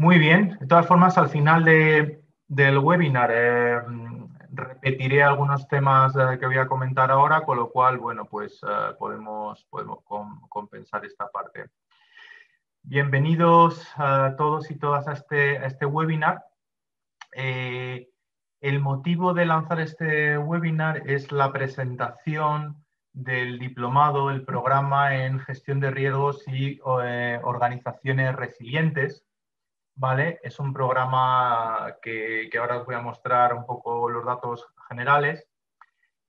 Muy bien. De todas formas, al final del webinar repetiré algunos temas que voy a comentar ahora, con lo cual, bueno, pues podemos compensar esta parte. Bienvenidos a todos y todas a este webinar. El motivo de lanzar este webinar es la presentación del diplomado, el programa en gestión de riesgos y organizaciones resilientes. ¿Vale? Es un programa que ahora os voy a mostrar un poco los datos generales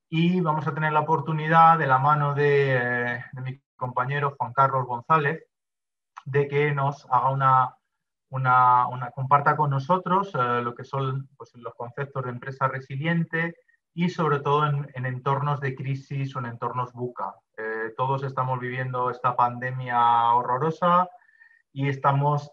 y vamos a tener la oportunidad de la mano de mi compañero Juan Carlos González de que nos haga comparta con nosotros lo que son pues, los conceptos de empresa resiliente y sobre todo en entornos de crisis o en entornos VUCA. Todos estamos viviendo esta pandemia horrorosa y estamos,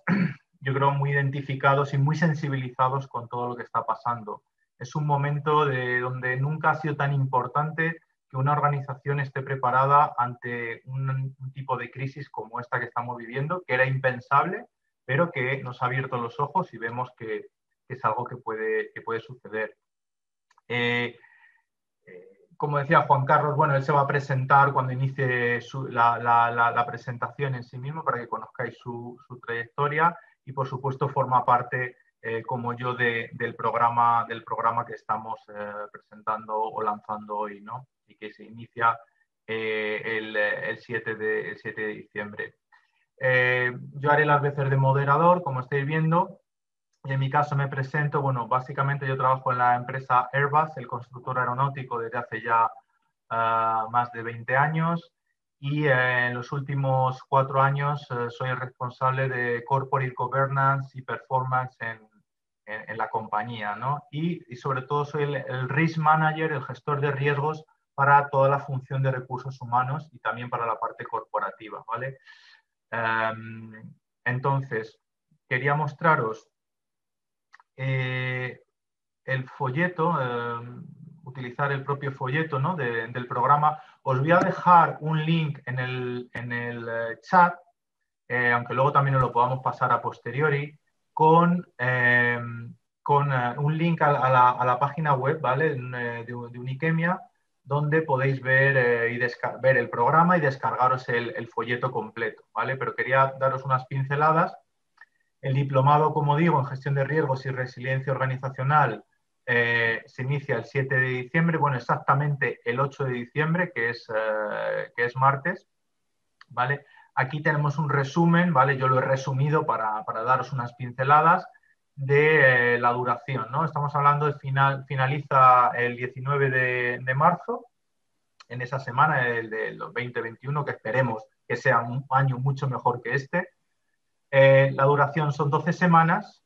yo creo, muy identificados y muy sensibilizados con todo lo que está pasando. Es un momento donde nunca ha sido tan importante que una organización esté preparada ante un tipo de crisis como esta que estamos viviendo, que era impensable, pero que nos ha abierto los ojos y vemos que es algo que puede suceder. Como decía Juan Carlos, bueno, él se va a presentar cuando inicie la presentación en sí mismo para que conozcáis su trayectoria y, por supuesto, forma parte, como yo, del programa que estamos presentando o lanzando hoy, ¿no? Y que se inicia el 7 de diciembre. Yo haré las veces de moderador, como estáis viendo. Y en mi caso me presento, bueno, básicamente yo trabajo en la empresa Airbus, el constructor aeronáutico, desde hace ya más de 20 años y en los últimos 4 años soy el responsable de Corporate Governance y Performance en la compañía, ¿no? Y sobre todo soy el Risk Manager, el gestor de riesgos para toda la función de recursos humanos y también para la parte corporativa, ¿vale? Entonces, quería mostraros el folleto, utilizar el propio folleto, ¿no? del programa. Os voy a dejar un link en el chat, aunque luego también nos lo podamos pasar a posteriori, con un link a la página web, ¿vale? de Unichemia, donde podéis ver, ver el programa y descargaros el folleto completo, ¿vale? Pero quería daros unas pinceladas. El diplomado, como digo, en gestión de riesgos y resiliencia organizacional se inicia el 7 de diciembre, bueno, exactamente el 8 de diciembre, que es martes, ¿vale? Aquí tenemos un resumen, ¿vale? Yo lo he resumido para daros unas pinceladas de la duración, ¿no? Estamos hablando de finaliza el 19 de marzo, en esa semana del 2021, que esperemos que sea un año mucho mejor que este. La duración son 12 semanas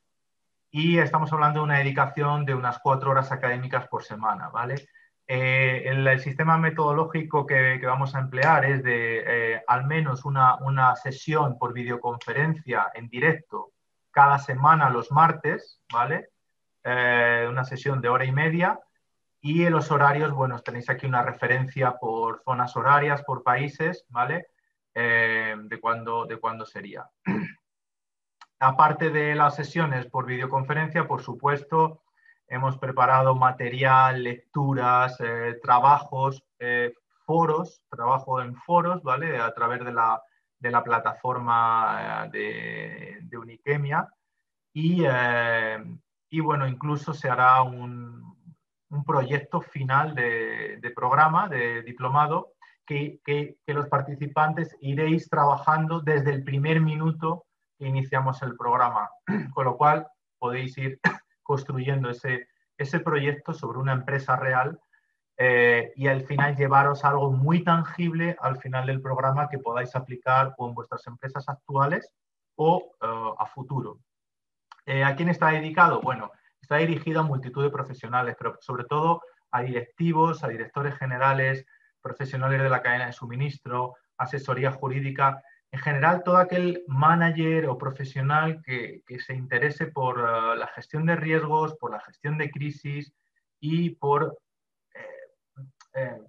y estamos hablando de una dedicación de unas 4 horas académicas por semana, ¿vale? El sistema metodológico que vamos a emplear es de al menos una sesión por videoconferencia en directo cada semana los martes, ¿vale? Una sesión de hora y media y en los horarios, bueno, tenéis aquí una referencia por zonas horarias, por países, ¿vale? De cuándo sería. Aparte de las sesiones por videoconferencia, por supuesto, hemos preparado material, lecturas, trabajos, trabajo en foros, ¿vale? A través de la plataforma de Unichemia. Y bueno, incluso se hará un proyecto final de programa, de diplomado, que los participantes iréis trabajando desde el primer minuto que iniciamos el programa, con lo cual podéis ir construyendo ese proyecto sobre una empresa real y al final llevaros algo muy tangible al final del programa que podáis aplicar o en vuestras empresas actuales o a futuro. ¿A quién está dedicado? Bueno, está dirigido a multitud de profesionales, pero sobre todo a directivos, a directores generales, profesionales de la cadena de suministro, asesoría jurídica, en general todo aquel manager o profesional que se interese por la gestión de riesgos, por la gestión de crisis y por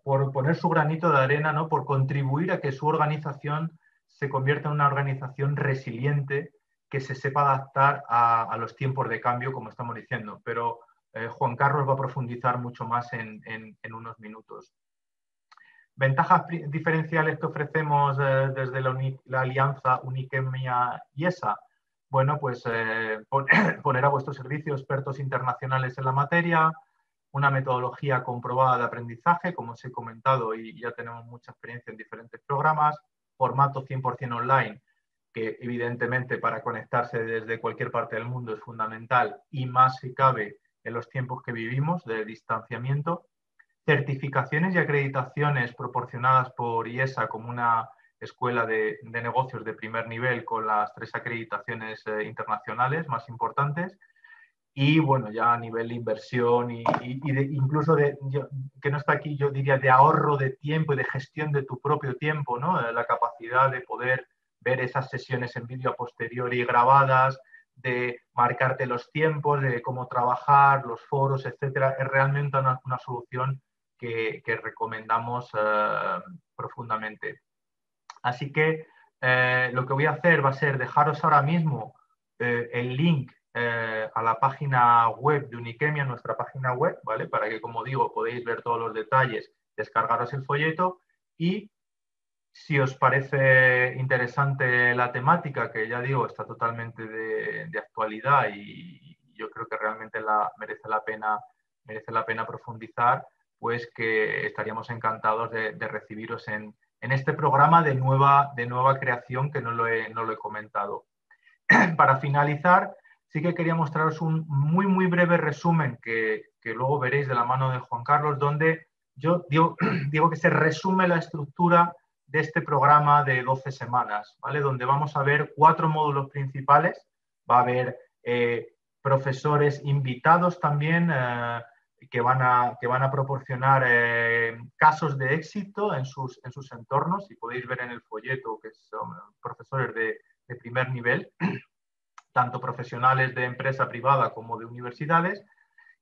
poner su granito de arena, ¿no? Por contribuir a que su organización se convierta en una organización resiliente que se sepa adaptar a los tiempos de cambio, como estamos diciendo. Pero Juan Carlos va a profundizar mucho más en unos minutos. Ventajas diferenciales que ofrecemos desde la alianza Uniquemia-IESA. Bueno, pues poner a vuestro servicio expertos internacionales en la materia, una metodología comprobada de aprendizaje, como os he comentado, y ya tenemos mucha experiencia en diferentes programas, formato 100% online, que evidentemente para conectarse desde cualquier parte del mundo es fundamental, y más si cabe en los tiempos que vivimos de distanciamiento. Certificaciones y acreditaciones proporcionadas por IESA como una escuela de negocios de primer nivel con las 3 acreditaciones internacionales más importantes. Y bueno, ya a nivel de inversión incluso que no está aquí, yo diría de ahorro de tiempo y de gestión de tu propio tiempo, ¿no? La capacidad de poder ver esas sesiones en vídeo a posteriori grabadas, de marcarte los tiempos, de cómo trabajar, los foros, etcétera, es realmente una solución que recomendamos profundamente. Así que lo que voy a hacer va a ser dejaros ahora mismo el link a la página web de Uniquemia, nuestra página web, ¿vale? Para que, como digo, podéis ver todos los detalles, descargaros el folleto y si os parece interesante la temática, que ya digo, está totalmente de actualidad y yo creo que realmente merece la pena profundizar, pues que estaríamos encantados de recibiros en este programa de nueva creación que no lo he comentado. Para finalizar, sí que quería mostraros un muy breve resumen que luego veréis de la mano de Juan Carlos, donde yo digo que se resume la estructura de este programa de 12 semanas, ¿vale? Donde vamos a ver 4 módulos principales. Va a haber profesores invitados también que van a proporcionar casos de éxito en sus entornos, y podéis ver en el folleto que son profesores de primer nivel, tanto profesionales de empresa privada como de universidades.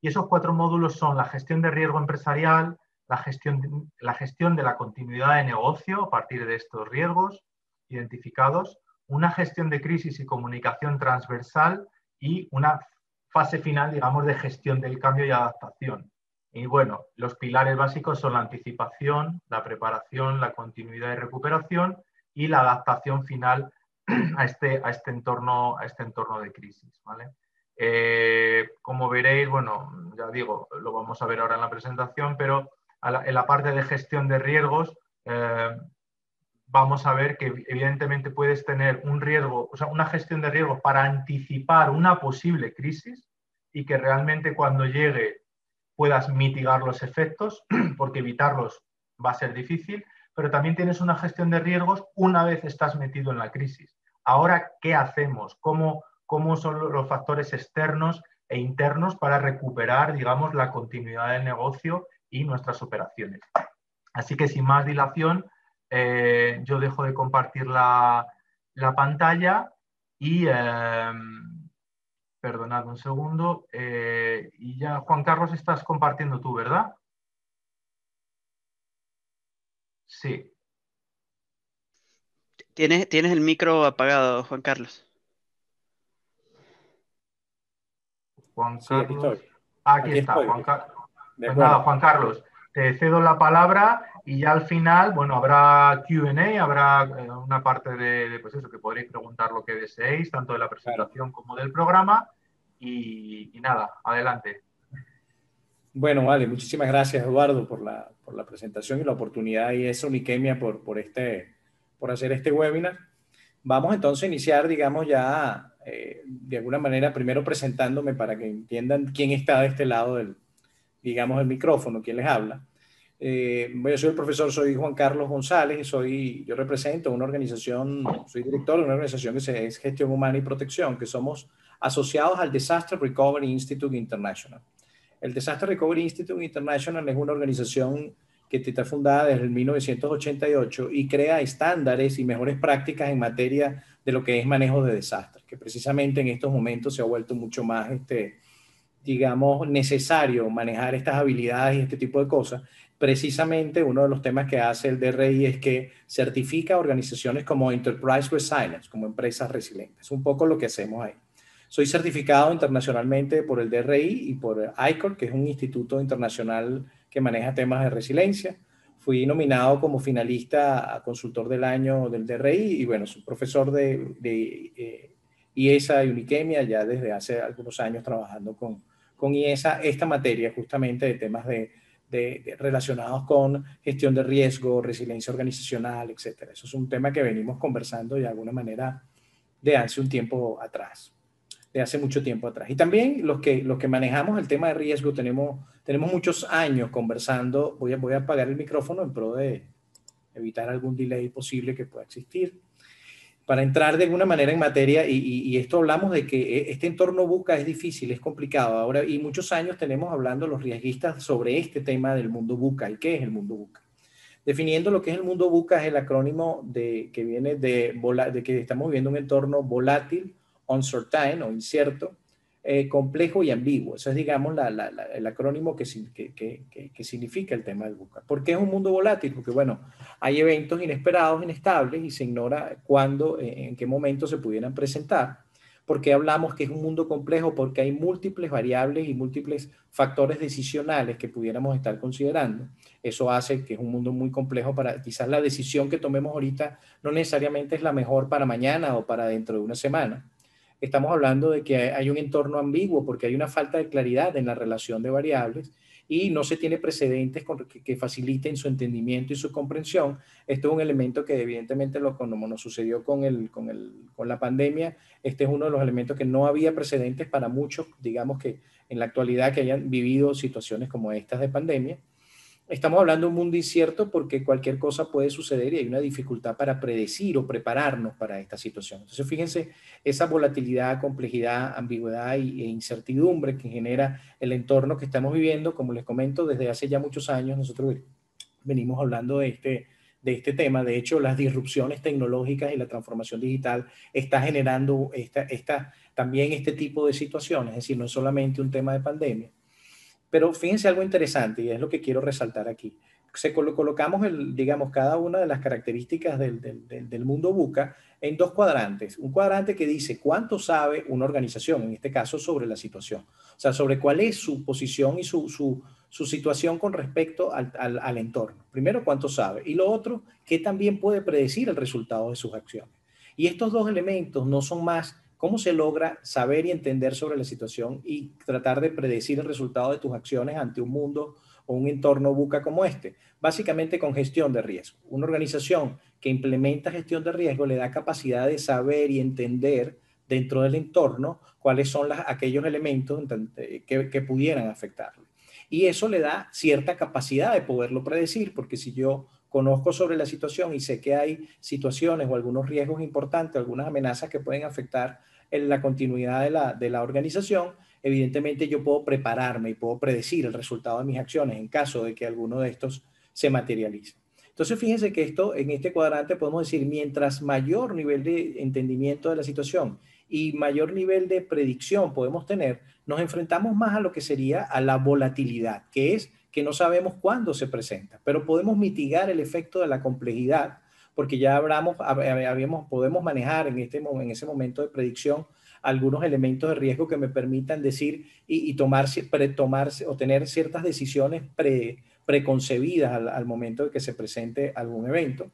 Y esos 4 módulos son la gestión de riesgo empresarial, la gestión de la continuidad de negocio a partir de estos riesgos identificados, una gestión de crisis y comunicación transversal y una fase final, digamos, de gestión del cambio y adaptación. Y bueno, los pilares básicos son la anticipación, la preparación, la continuidad y recuperación y la adaptación final a este entorno de crisis, ¿vale? Como veréis, bueno, ya digo, lo vamos a ver ahora en la presentación, pero en la parte de gestión de riesgos vamos a ver que evidentemente puedes tener un riesgo, o sea, una gestión de riesgos para anticipar una posible crisis y que realmente cuando llegue puedas mitigar los efectos, porque evitarlos va a ser difícil, pero también tienes una gestión de riesgos una vez estás metido en la crisis. Ahora, ¿qué hacemos? ¿Cómo son los factores externos e internos para recuperar, digamos, la continuidad del negocio y nuestras operaciones? Así que sin más dilación, yo dejo de compartir la pantalla y perdonad un segundo. Y ya, Juan Carlos, estás compartiendo tú, ¿verdad? Sí. Tienes el micro apagado, Juan Carlos. Juan Sí, aquí Carlos. estoy. Aquí Aquí está, estoy. Juan Carlos. De Pues nada, acuerdo. Juan Carlos, te cedo la palabra y ya al final, bueno, habrá Q&A, habrá una parte pues eso, que podréis preguntar lo que deseéis, tanto de la Claro. presentación como del programa. Y nada, adelante. Bueno, vale, muchísimas gracias, Eduardo, por la presentación y la oportunidad y esa Uniquemia por hacer este webinar. Vamos entonces a iniciar, digamos, ya de alguna manera, primero presentándome para que entiendan quién está de este lado del micrófono, quién les habla. Yo soy el profesor, soy Juan Carlos González y yo represento una organización, soy director de una organización que es Gestión Humana y Protección, que somos asociados al Disaster Recovery Institute International. El Disaster Recovery Institute International es una organización que está fundada desde el 1988 y crea estándares y mejores prácticas en materia de lo que es manejo de desastres, que precisamente en estos momentos se ha vuelto mucho más, digamos, necesario manejar estas habilidades y este tipo de cosas, precisamente uno de los temas que hace el DRI es que certifica organizaciones como Enterprise Resilience, como empresas resilientes. Es un poco lo que hacemos ahí. Soy certificado internacionalmente por el DRI y por ICOR, que es un instituto internacional que maneja temas de resiliencia. Fui nominado como finalista a consultor del año del DRI y bueno, soy profesor de IESA y Uniquemia ya desde hace algunos años trabajando con IESA esta materia justamente de temas relacionados con gestión de riesgo, resiliencia organizacional, etcétera. Eso es un tema que venimos conversando de alguna manera de hace un tiempo atrás, de hace mucho tiempo atrás. Y también los que manejamos el tema de riesgo tenemos muchos años conversando. Voy a apagar el micrófono en pro de evitar algún delay posible que pueda existir. Para entrar de alguna manera en materia, y esto hablamos de que este entorno VUCA es difícil, es complicado ahora, y muchos años tenemos hablando los riesguistas sobre este tema del mundo VUCA y qué es el mundo VUCA. Definiendo lo que es el mundo VUCA es el acrónimo que viene de que estamos viviendo un entorno volátil, uncertain o incierto, complejo y ambiguo. Eso es, digamos, el acrónimo que significa el tema del VUCA. ¿Por qué es un mundo volátil? Porque, bueno, hay eventos inesperados, inestables y se ignora cuándo, en qué momento se pudieran presentar. ¿Por qué hablamos que es un mundo complejo? Porque hay múltiples variables y múltiples factores decisionales que pudiéramos estar considerando. Eso hace que es un mundo muy complejo para quizás la decisión que tomemos ahorita no necesariamente es la mejor para mañana o para dentro de una semana. Estamos hablando de que hay un entorno ambiguo porque hay una falta de claridad en la relación de variables y no se tiene precedentes que faciliten su entendimiento y su comprensión. Esto es un elemento que evidentemente, como nos sucedió con la pandemia, este es uno de los elementos que no había precedentes para muchos, digamos que en la actualidad que hayan vivido situaciones como estas de pandemia. Estamos hablando de un mundo incierto porque cualquier cosa puede suceder y hay una dificultad para predecir o prepararnos para esta situación. Entonces, fíjense esa volatilidad, complejidad, ambigüedad e incertidumbre que genera el entorno que estamos viviendo. Como les comento, desde hace ya muchos años nosotros venimos hablando de este tema. De hecho, las disrupciones tecnológicas y la transformación digital está generando también este tipo de situaciones. Es decir, no es solamente un tema de pandemia. Pero fíjense algo interesante y es lo que quiero resaltar aquí. Colocamos, digamos, cada una de las características del mundo VUCA en dos cuadrantes. Un cuadrante que dice cuánto sabe una organización, en este caso sobre la situación. O sea, sobre cuál es su posición y su situación con respecto al entorno. Primero, cuánto sabe. Y lo otro, qué también puede predecir el resultado de sus acciones. Y estos dos elementos no son más. ¿Cómo se logra saber y entender sobre la situación y tratar de predecir el resultado de tus acciones ante un mundo o un entorno VUCA como este? Básicamente con gestión de riesgo. Una organización que implementa gestión de riesgo le da capacidad de saber y entender dentro del entorno cuáles son aquellos elementos que pudieran afectarlo. Y eso le da cierta capacidad de poderlo predecir, porque si yo conozco sobre la situación y sé que hay situaciones o algunos riesgos importantes, algunas amenazas que pueden afectar en la continuidad de la organización, evidentemente yo puedo prepararme y puedo predecir el resultado de mis acciones en caso de que alguno de estos se materialice. Entonces, fíjense que en este cuadrante podemos decir, mientras mayor nivel de entendimiento de la situación y mayor nivel de predicción podemos tener, nos enfrentamos más a lo que sería a la volatilidad, que es que no sabemos cuándo se presenta, pero podemos mitigar el efecto de la complejidad porque ya podemos manejar en ese momento de predicción algunos elementos de riesgo que me permitan decir y tomar o tener ciertas decisiones preconcebidas al momento de que se presente algún evento.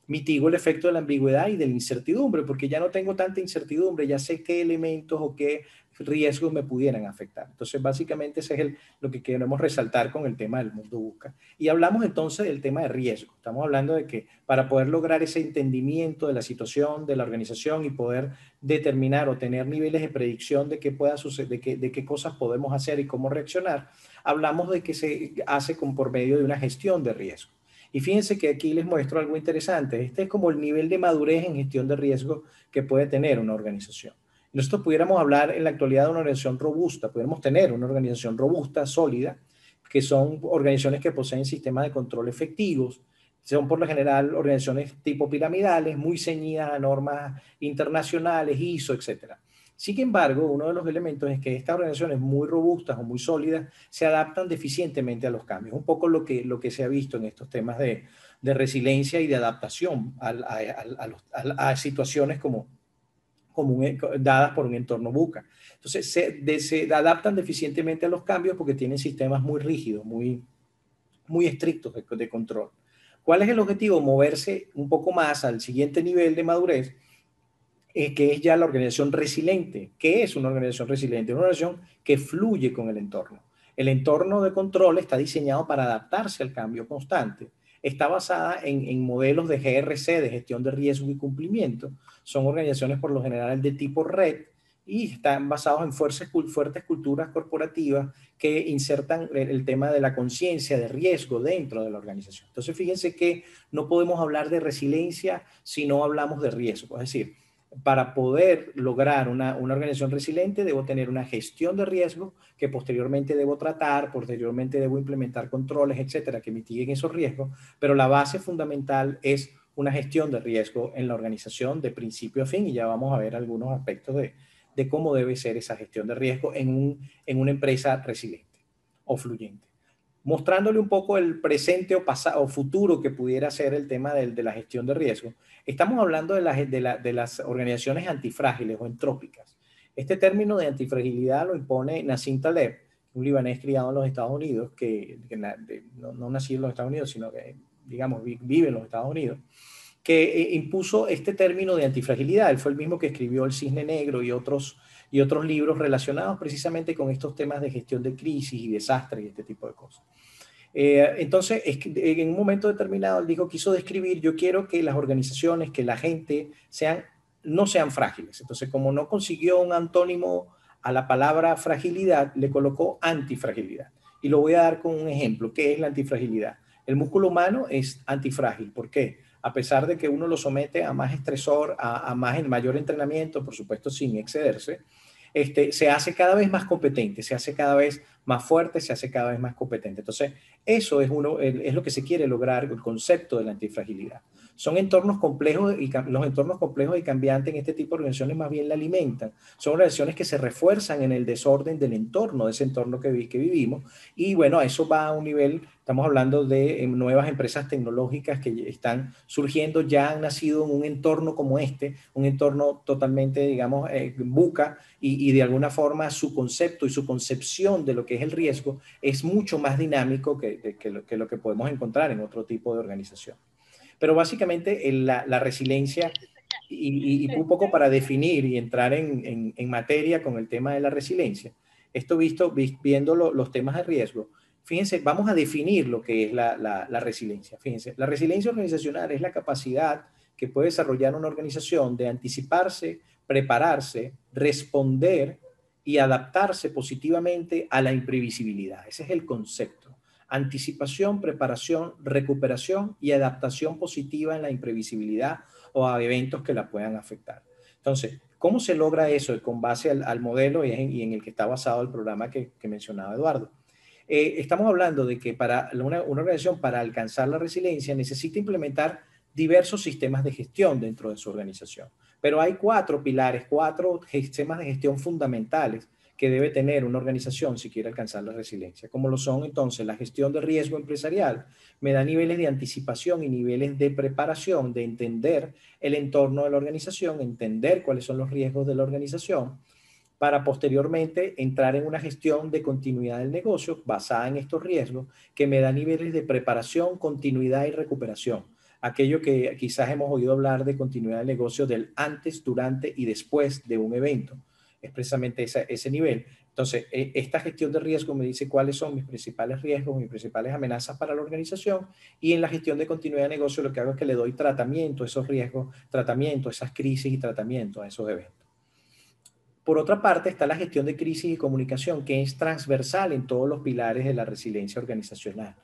Mitigo el efecto de la ambigüedad y de la incertidumbre, porque ya no tengo tanta incertidumbre, ya sé qué elementos o qué riesgos me pudieran afectar. Entonces, básicamente ese es lo que queremos resaltar con el tema del mundo VUCA. Y hablamos entonces del tema de riesgo. Estamos hablando de que para poder lograr ese entendimiento de la situación, de la organización y poder determinar o tener niveles de predicción de qué pueda suceder, de qué cosas podemos hacer y cómo reaccionar, hablamos de que se hace por medio de una gestión de riesgo. Y fíjense que aquí les muestro algo interesante. Este es como el nivel de madurez en gestión de riesgo que puede tener una organización. Nosotros pudiéramos hablar en la actualidad de una organización robusta, pudiéramos tener una organización robusta, sólida, que son organizaciones que poseen sistemas de control efectivos, son por lo general organizaciones tipo piramidales, muy ceñidas a normas internacionales, ISO, etc. Sin embargo, uno de los elementos es que estas organizaciones muy robustas o muy sólidas se adaptan deficientemente a los cambios. Un poco lo que se ha visto en estos temas de resiliencia y de adaptación a situaciones como dadas por un entorno VUCA. Entonces, se adaptan deficientemente a los cambios porque tienen sistemas muy rígidos, muy estrictos de control. ¿Cuál es el objetivo? Moverse un poco más al siguiente nivel de madurez, que es ya la organización resiliente. ¿Qué es una organización resiliente? Una organización que fluye con el entorno. El entorno de control está diseñado para adaptarse al cambio constante. Está basada en modelos de GRC, de gestión de riesgo y cumplimiento. Son organizaciones por lo general de tipo red y están basados en fuertes culturas corporativas que insertan el tema de la conciencia de riesgo dentro de la organización. Entonces, fíjense que no podemos hablar de resiliencia si no hablamos de riesgo. Es decir, para poder lograr una organización resiliente, debo tener una gestión de riesgo que posteriormente debo tratar, posteriormente debo implementar controles, etcétera, que mitiguen esos riesgos, pero la base fundamental es una gestión de riesgo en la organización de principio a fin, y ya vamos a ver algunos aspectos de cómo debe ser esa gestión de riesgo en una empresa resiliente o fluyente, mostrándole un poco el presente o pasado o futuro que pudiera ser el tema de la gestión de riesgo. Estamos hablando de las organizaciones antifrágiles o entrópicas. Este término de antifragilidad lo impone Nassim Taleb, un libanés criado en los Estados Unidos, no nació en los Estados Unidos, sino que, digamos, vive en los Estados Unidos, que impuso este término de antifragilidad. Él fue el mismo que escribió El Cisne Negro y otros libros relacionados precisamente con estos temas de gestión de crisis y desastres y este tipo de cosas. Entonces, en un momento determinado, él quiso describir, yo quiero que las organizaciones, que la gente no sean frágiles. Entonces, como no consiguió un antónimo a la palabra fragilidad, le colocó antifragilidad. Y lo voy a dar con un ejemplo. ¿Qué es la antifragilidad? El músculo humano es antifrágil. ¿Por qué? A pesar de que uno lo somete a más estresor, a mayor entrenamiento, por supuesto sin excederse, se hace cada vez más competente, se hace cada vez más fuerte, se hace cada vez más competente. Entonces, eso es lo que se quiere lograr, el concepto de la antifragilidad. Son entornos complejos y los entornos complejos y cambiantes en este tipo de organizaciones más bien la alimentan. Son organizaciones que se refuerzan en el desorden del entorno, de ese entorno que vivimos. Y bueno, eso va a un nivel, estamos hablando de nuevas empresas tecnológicas que están surgiendo, ya han nacido en un entorno como un entorno totalmente, digamos, VUCA, y de alguna forma su concepto y su concepción de lo que es el riesgo es mucho más dinámico que lo que podemos encontrar en otro tipo de organización. Pero básicamente la resiliencia, y un poco para definir y entrar en materia con el tema de la resiliencia, viendo los temas de riesgo, fíjense, vamos a definir lo que es la resiliencia. Fíjense, la resiliencia organizacional es la capacidad que puede desarrollar una organización de anticiparse, prepararse, responder y adaptarse positivamente a la imprevisibilidad. Ese es el concepto. Anticipación, preparación, recuperación y adaptación positiva en la imprevisibilidad o a eventos que la puedan afectar. Entonces, ¿cómo se logra eso con base al modelo y en el que está basado el programa que mencionaba Eduardo? Estamos hablando de que para una organización, para alcanzar la resiliencia, necesita implementar diversos sistemas de gestión dentro de su organización. Pero hay 4 pilares, 4 sistemas de gestión fundamentales que debe tener una organización si quiere alcanzar la resiliencia, como lo son entonces la gestión de riesgo empresarial, me da niveles de anticipación y niveles de preparación, de entender el entorno de la organización, entender cuáles son los riesgos de la organización, para posteriormente entrar en una gestión de continuidad del negocio basada en estos riesgos, que me da niveles de preparación, continuidad y recuperación. Aquello que quizás hemos oído hablar de continuidad del negocio del antes, durante y después de un evento. Es precisamente ese nivel. Entonces, esta gestión de riesgo me dice cuáles son mis principales riesgos, mis principales amenazas para la organización, y en la gestión de continuidad de negocio lo que hago es que le doy tratamiento a esos riesgos, tratamiento a esas crisis y tratamiento a esos eventos. Por otra parte, está la gestión de crisis y comunicación, que es transversal en todos los pilares de la resiliencia organizacional.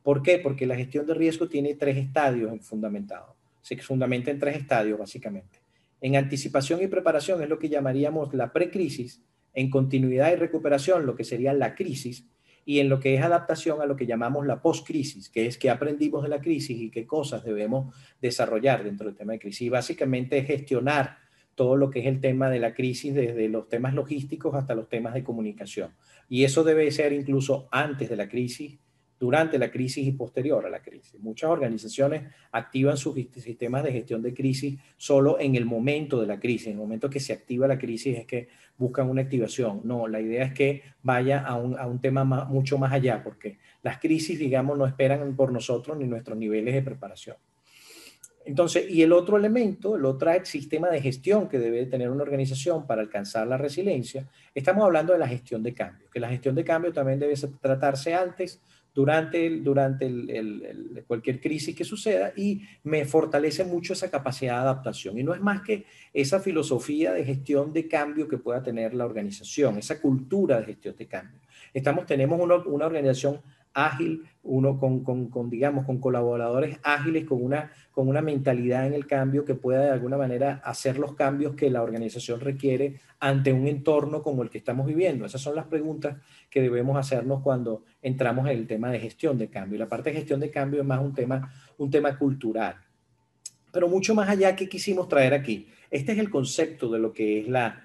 ¿Por qué? Porque la gestión de riesgo tiene 3 estadios fundamentados. Se fundamenta en 3 estadios, básicamente. En anticipación y preparación es lo que llamaríamos la precrisis, en continuidad y recuperación lo que sería la crisis, y en lo que es adaptación a lo que llamamos la postcrisis, que es qué aprendimos de la crisis y qué cosas debemos desarrollar dentro del tema de crisis. Y básicamente es gestionar todo lo que es el tema de la crisis, desde los temas logísticos hasta los temas de comunicación. Y eso debe ser incluso antes de la crisis, durante la crisis y posterior a la crisis. Muchas organizaciones activan sus sistemas de gestión de crisis solo en el momento de la crisis. En el momento que se activa la crisis es que buscan una activación. No, la idea es que vaya a un tema mucho más allá, porque las crisis, digamos, no esperan por nosotros ni nuestros niveles de preparación. Entonces, y el otro elemento, el otro sistema de gestión que debe tener una organización para alcanzar la resiliencia, estamos hablando de la gestión de cambio, que la gestión de cambio también debe tratarse antes, durante cualquier crisis que suceda, y me fortalece mucho esa capacidad de adaptación. Y no es más que esa filosofía de gestión de cambio que pueda tener la organización, esa cultura de gestión de cambio. Tenemos una organización ágil, digamos, con colaboradores ágiles, con una mentalidad en el cambio que pueda de alguna manera hacer los cambios que la organización requiere ante un entorno como el que estamos viviendo. Esas son las preguntas que debemos hacernos cuando entramos en el tema de gestión de cambio. Y la parte de gestión de cambio es más un tema cultural. Pero mucho más allá, ¿qué quisimos traer aquí? Este es el concepto de lo que es la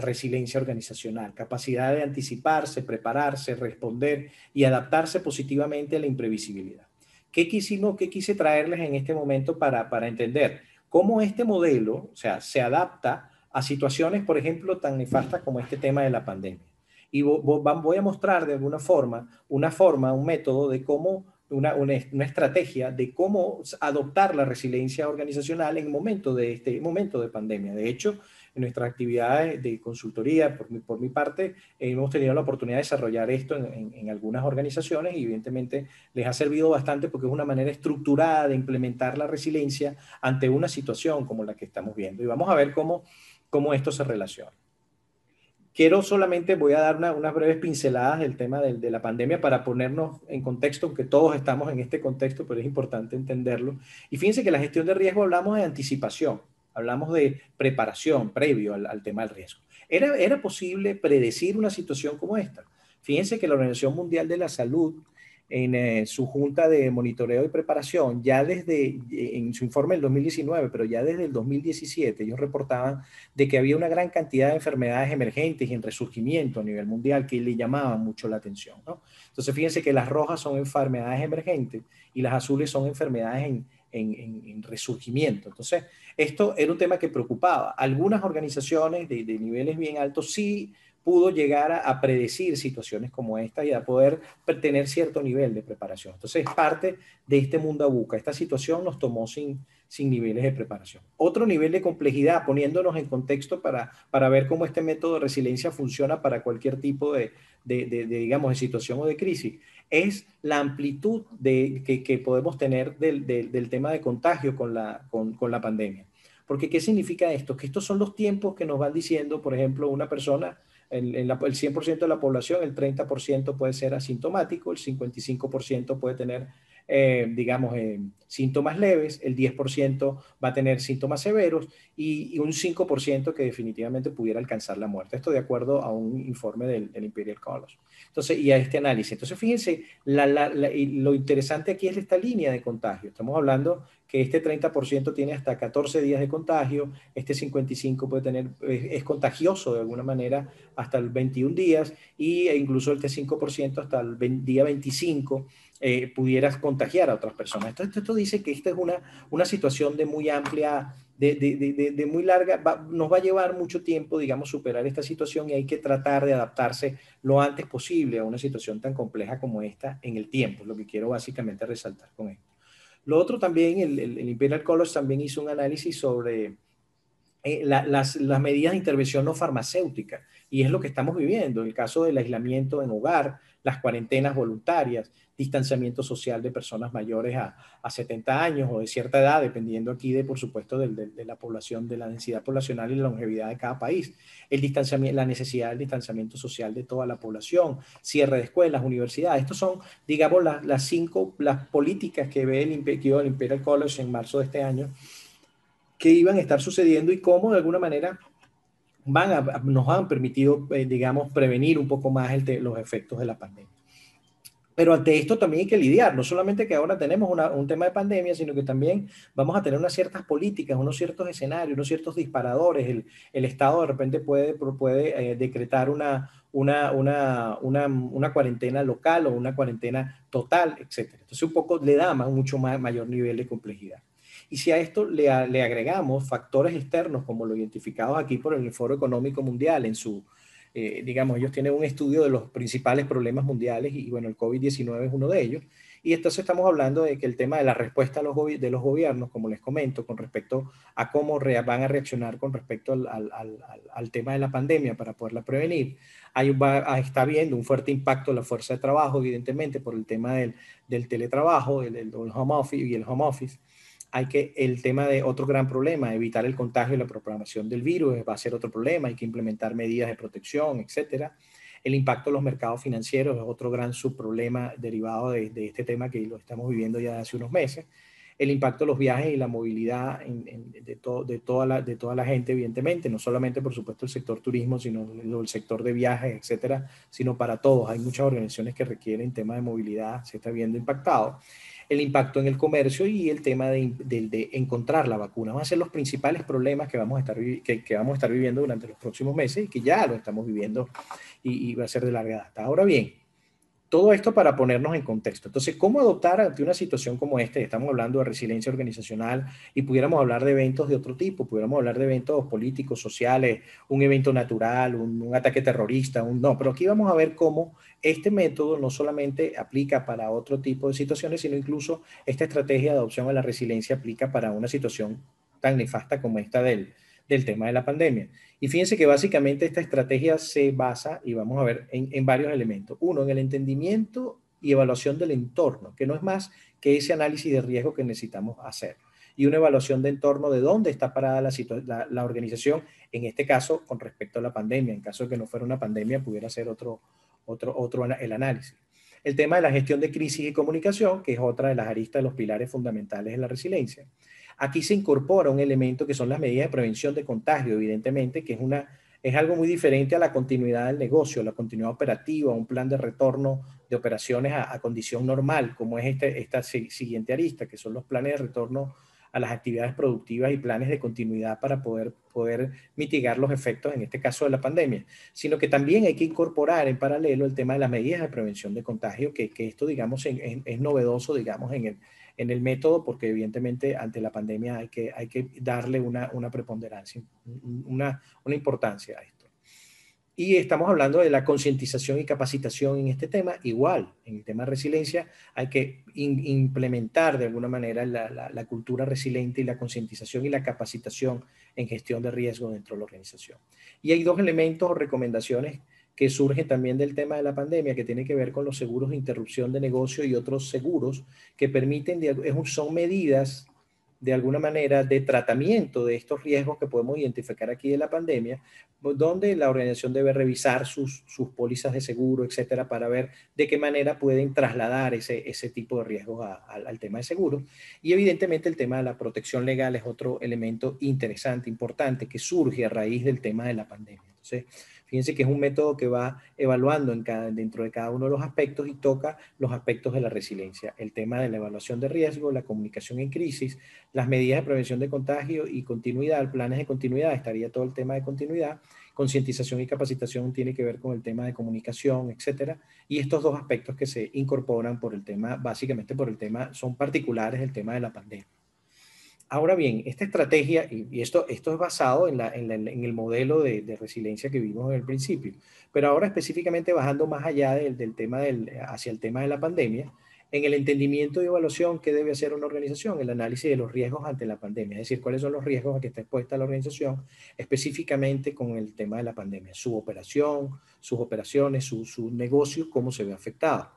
resiliencia organizacional, capacidad de anticiparse, prepararse, responder y adaptarse positivamente a la imprevisibilidad. ¿Qué quise traerles en este momento para entender cómo este modelo, o sea, se adapta a situaciones, por ejemplo, tan nefastas como este tema de la pandemia? Y voy a mostrar de alguna forma, un método de cómo, una estrategia de cómo adoptar la resiliencia organizacional en este momento de pandemia. De hecho, en nuestras actividades de consultoría, por mi parte, hemos tenido la oportunidad de desarrollar esto en algunas organizaciones y evidentemente les ha servido bastante porque es una manera estructurada de implementar la resiliencia ante una situación como la que estamos viendo. Y vamos a ver cómo esto se relaciona. Voy a dar unas breves pinceladas del tema de la pandemia para ponernos en contexto, aunque todos estamos en este contexto, pero es importante entenderlo. Y fíjense que la gestión de riesgo hablamos de anticipación, hablamos de preparación previo al tema del riesgo. ¿Era posible predecir una situación como esta? Fíjense que la Organización Mundial de la Salud, en su junta de monitoreo y preparación, en su informe del 2019, pero ya desde el 2017, ellos reportaban de que había una gran cantidad de enfermedades emergentes y en resurgimiento a nivel mundial que le llamaban mucho la atención, ¿no? Entonces, fíjense que las rojas son enfermedades emergentes y las azules son enfermedades en resurgimiento. Entonces, esto era un tema que preocupaba. Algunas organizaciones de niveles bien altos sí pudo llegar a predecir situaciones como esta y a poder tener cierto nivel de preparación. Entonces, es parte de este mundo ABUCA. Esta situación nos tomó sin niveles de preparación. Otro nivel de complejidad, poniéndonos en contexto para ver cómo este método de resiliencia funciona para cualquier tipo digamos, de situación o de crisis, es la amplitud que podemos tener del tema de contagio con la pandemia. Porque, ¿qué significa esto? Que estos son los tiempos que nos van diciendo, por ejemplo, una persona, el 100% de la población, el 30% puede ser asintomático, el 55% puede tener, digamos, síntomas leves, el 10% va a tener síntomas severos y un 5% que definitivamente pudiera alcanzar la muerte. Esto de acuerdo a un informe del Imperial College. Entonces, y a este análisis. Entonces, fíjense, lo interesante aquí es esta línea de contagio. Estamos hablando que este 30% tiene hasta 14 días de contagio, este 55% es contagioso de alguna manera hasta el 21 días e incluso el 5% hasta el día 25 pudieras contagiar a otras personas. Entonces, esto dice que esta es una situación de muy amplia, de muy larga, nos va a llevar mucho tiempo, digamos, superar esta situación y hay que tratar de adaptarse lo antes posible a una situación tan compleja como esta en el tiempo, lo que quiero básicamente resaltar con esto. Lo otro también, el Imperial College también hizo un análisis sobre las medidas de intervención no farmacéutica, y es lo que estamos viviendo, el caso del aislamiento en hogar, las cuarentenas voluntarias, distanciamiento social de personas mayores a 70 años o de cierta edad, dependiendo aquí por supuesto, de la población, de la densidad poblacional y la longevidad de cada país, la necesidad del distanciamiento social de toda la población, cierre de escuelas, universidades. Estos son, digamos, las políticas que ve el Imperial College en marzo de este año, que iban a estar sucediendo y cómo de alguna manera nos han permitido, digamos, prevenir un poco más los efectos de la pandemia. Pero ante esto también hay que lidiar, no solamente que ahora tenemos un tema de pandemia, sino que también vamos a tener unas ciertas políticas, unos ciertos escenarios, unos ciertos disparadores. El Estado de repente puede decretar una cuarentena local o una cuarentena total, etcétera. Entonces un poco le da mucho mayor nivel de complejidad. Y si a esto le agregamos factores externos, como lo identificados aquí por el Foro Económico Mundial en su digamos, ellos tienen un estudio de los principales problemas mundiales y bueno, el COVID-19 es uno de ellos. Y entonces estamos hablando de que el tema de la respuesta de los gobiernos, como les comento, con respecto a cómo van a reaccionar con respecto al tema de la pandemia para poderla prevenir, está habiendo un fuerte impacto en la fuerza de trabajo, evidentemente, por el tema del teletrabajo, el home office y el home office. El tema de otro gran problema, evitar el contagio y la propagación del virus, va a ser otro problema, hay que implementar medidas de protección, etcétera. El impacto en los mercados financieros es otro gran subproblema derivado de este tema que lo estamos viviendo ya hace unos meses. El impacto de los viajes y la movilidad de toda la gente, evidentemente, no solamente, por supuesto, el sector turismo, sino el sector de viajes, etcétera, sino para todos. Hay muchas organizaciones que requieren temas de movilidad, se está viendo impactado. El impacto en el comercio y el tema de encontrar la vacuna. Van a ser los principales problemas que vamos a estar viviendo durante los próximos meses y que ya lo estamos viviendo y va a ser de larga data. Ahora bien, todo esto para ponernos en contexto. Entonces, ¿cómo adoptar ante una situación como esta? Estamos hablando de resiliencia organizacional y pudiéramos hablar de eventos de otro tipo, pudiéramos hablar de eventos políticos, sociales, un evento natural, un ataque terrorista, no, pero aquí vamos a ver cómo este método no solamente aplica para otro tipo de situaciones, sino incluso esta estrategia de adopción a la resiliencia aplica para una situación tan nefasta como esta del tema de la pandemia. Y fíjense que básicamente esta estrategia se basa, y vamos a ver, en varios elementos. Uno, en el entendimiento y evaluación del entorno, que no es más que ese análisis de riesgo que necesitamos hacer. Y una evaluación de entorno de dónde está parada la organización, en este caso con respecto a la pandemia. En caso de que no fuera una pandemia, pudiera ser otro el análisis. El tema de la gestión de crisis y comunicación, que es otra de las aristas de los pilares fundamentales de la resiliencia. Aquí se incorpora un elemento que son las medidas de prevención de contagio, evidentemente, que es algo muy diferente a la continuidad del negocio, la continuidad operativa, un plan de retorno de operaciones a condición normal, como es esta siguiente arista, que son los planes de retorno a las actividades productivas y planes de continuidad para poder mitigar los efectos, en este caso de la pandemia, sino que también hay que incorporar en paralelo el tema de las medidas de prevención de contagio, que esto, digamos, es novedoso, digamos, en el método, porque evidentemente ante la pandemia hay que darle una preponderancia, una importancia a esto. Y estamos hablando de la concientización y capacitación en este tema. Igual, en el tema de resiliencia, hay que implementar de alguna manera la cultura resiliente y la concientización y la capacitación en gestión de riesgo dentro de la organización. Y hay dos elementos o recomendaciones que surgen también del tema de la pandemia, que tiene que ver con los seguros de interrupción de negocio y otros seguros que permiten, son medidas de alguna manera de tratamiento de estos riesgos que podemos identificar aquí de la pandemia, donde la organización debe revisar sus pólizas de seguro, etcétera, para ver de qué manera pueden trasladar ese tipo de riesgos al tema de seguro. Y evidentemente el tema de la protección legal es otro elemento interesante, importante, que surge a raíz del tema de la pandemia. Entonces, fíjense que es un método que va evaluando dentro de cada uno de los aspectos y toca los aspectos de la resiliencia. El tema de la evaluación de riesgo, la comunicación en crisis, las medidas de prevención de contagio y continuidad, planes de continuidad, estaría todo el tema de continuidad, concientización y capacitación tiene que ver con el tema de comunicación, etcétera, y estos dos aspectos que se incorporan por el tema, básicamente por el tema, son particulares del tema de la pandemia. Ahora bien, esta estrategia, y esto es basado en el modelo de resiliencia que vimos en el principio, pero ahora específicamente bajando más allá del tema hacia el tema de la pandemia, en el entendimiento y evaluación que debe hacer una organización, el análisis de los riesgos ante la pandemia, es decir, cuáles son los riesgos a que está expuesta la organización, específicamente con el tema de la pandemia, su operación, sus operaciones, su negocio, cómo se ve afectado.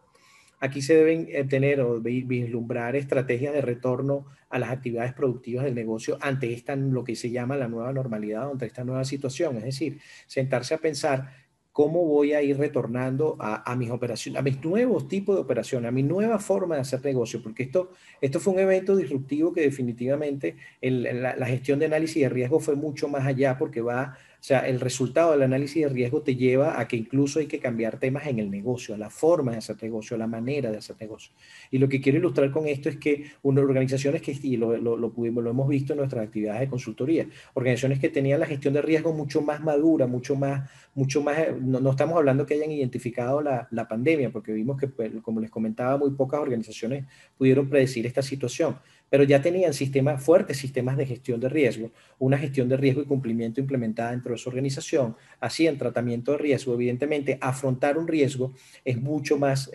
Aquí se deben tener o vislumbrar estrategias de retorno a las actividades productivas del negocio ante lo que se llama la nueva normalidad, ante esta nueva situación. Es decir, sentarse a pensar cómo voy a ir retornando a mis operaciones, a mis nuevos tipos de operaciones, a mi nueva forma de hacer negocio, porque esto fue un evento disruptivo que definitivamente la gestión de análisis de riesgo fue mucho más allá, porque va O sea, el resultado del análisis de riesgo te lleva a que incluso hay que cambiar temas en el negocio, a la forma de hacer negocio, a la manera de hacer negocio. Y lo que quiero ilustrar con esto es que unas organizaciones que, y lo hemos visto en nuestras actividades de consultoría, organizaciones que tenían la gestión de riesgo mucho más madura, mucho más, no estamos hablando que hayan identificado la pandemia, porque vimos que, como les comentaba, muy pocas organizaciones pudieron predecir esta situación, pero ya tenían fuertes sistemas de gestión de riesgo, una gestión de riesgo y cumplimiento implementada dentro de su organización, hacían tratamiento de riesgo. Evidentemente, afrontar un riesgo es mucho más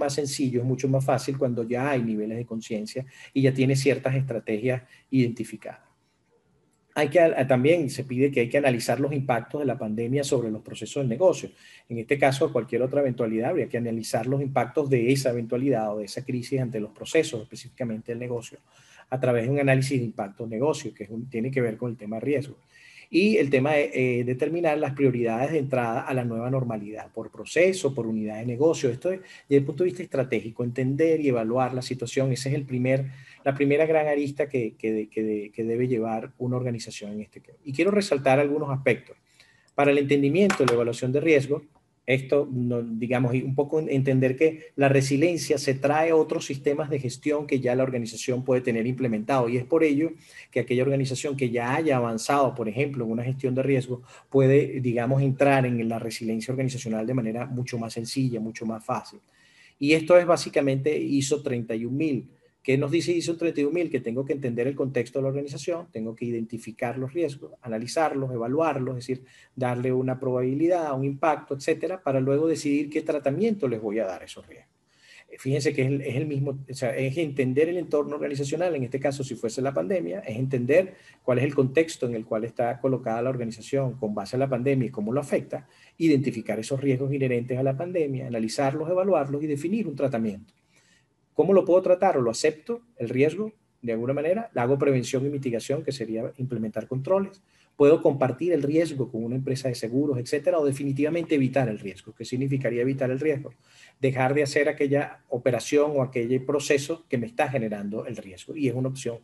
sencillo, es mucho más fácil cuando ya hay niveles de conciencia y ya tiene ciertas estrategias identificadas. También se pide que hay que analizar los impactos de la pandemia sobre los procesos del negocio. En este caso, cualquier otra eventualidad, habría que analizar los impactos de esa eventualidad o de esa crisis ante los procesos, específicamente del negocio, a través de un análisis de impacto negocio, que tiene que ver con el tema riesgo. Y el tema de determinar las prioridades de entrada a la nueva normalidad, por proceso, por unidad de negocio. Esto es, desde el punto de vista estratégico, entender y evaluar la situación. Ese es la primera gran arista que debe llevar una organización en este caso. Y quiero resaltar algunos aspectos. Para el entendimiento y la evaluación de riesgo, esto, digamos, y un poco entender que la resiliencia se trae a otros sistemas de gestión que ya la organización puede tener implementado, y es por ello que aquella organización que ya haya avanzado, por ejemplo, en una gestión de riesgo, puede, digamos, entrar en la resiliencia organizacional de manera mucho más sencilla, mucho más fácil. Y esto es básicamente ISO 31000. ¿Qué nos dice ISO 31000? Que tengo que entender el contexto de la organización, tengo que identificar los riesgos, analizarlos, evaluarlos, es decir, darle una probabilidad, un impacto, etcétera, para luego decidir qué tratamiento les voy a dar a esos riesgos. Fíjense que es el mismo, o sea, es entender el entorno organizacional, en este caso si fuese la pandemia, es entender cuál es el contexto en el cual está colocada la organización con base a la pandemia y cómo lo afecta, identificar esos riesgos inherentes a la pandemia, analizarlos, evaluarlos y definir un tratamiento. ¿Cómo lo puedo tratar? ¿O lo acepto, el riesgo, de alguna manera? ¿Le hago prevención y mitigación, que sería implementar controles? ¿Puedo compartir el riesgo con una empresa de seguros, etcétera? ¿O definitivamente evitar el riesgo? ¿Qué significaría evitar el riesgo? Dejar de hacer aquella operación o aquel proceso que me está generando el riesgo. Y es una opción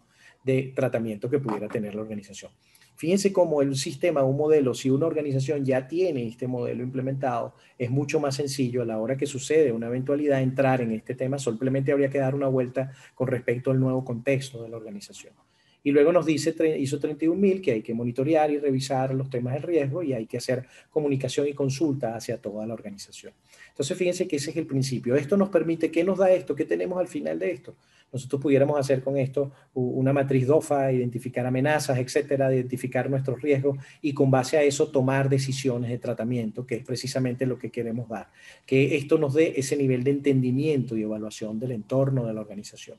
de tratamiento que pudiera tener la organización. Fíjense cómo el sistema, un modelo, si una organización ya tiene este modelo implementado, es mucho más sencillo a la hora que sucede una eventualidad entrar en este tema. Simplemente habría que dar una vuelta con respecto al nuevo contexto de la organización. Y luego nos dice ISO 31000 que hay que monitorear y revisar los temas de riesgo y hay que hacer comunicación y consulta hacia toda la organización. Entonces, fíjense que ese es el principio. Esto nos permite, ¿qué nos da esto? ¿Qué tenemos al final de esto? Nosotros pudiéramos hacer con esto una matriz DOFA, identificar amenazas, etcétera, identificar nuestros riesgos y con base a eso tomar decisiones de tratamiento, que es precisamente lo que queremos dar. Que esto nos dé ese nivel de entendimiento y evaluación del entorno de la organización.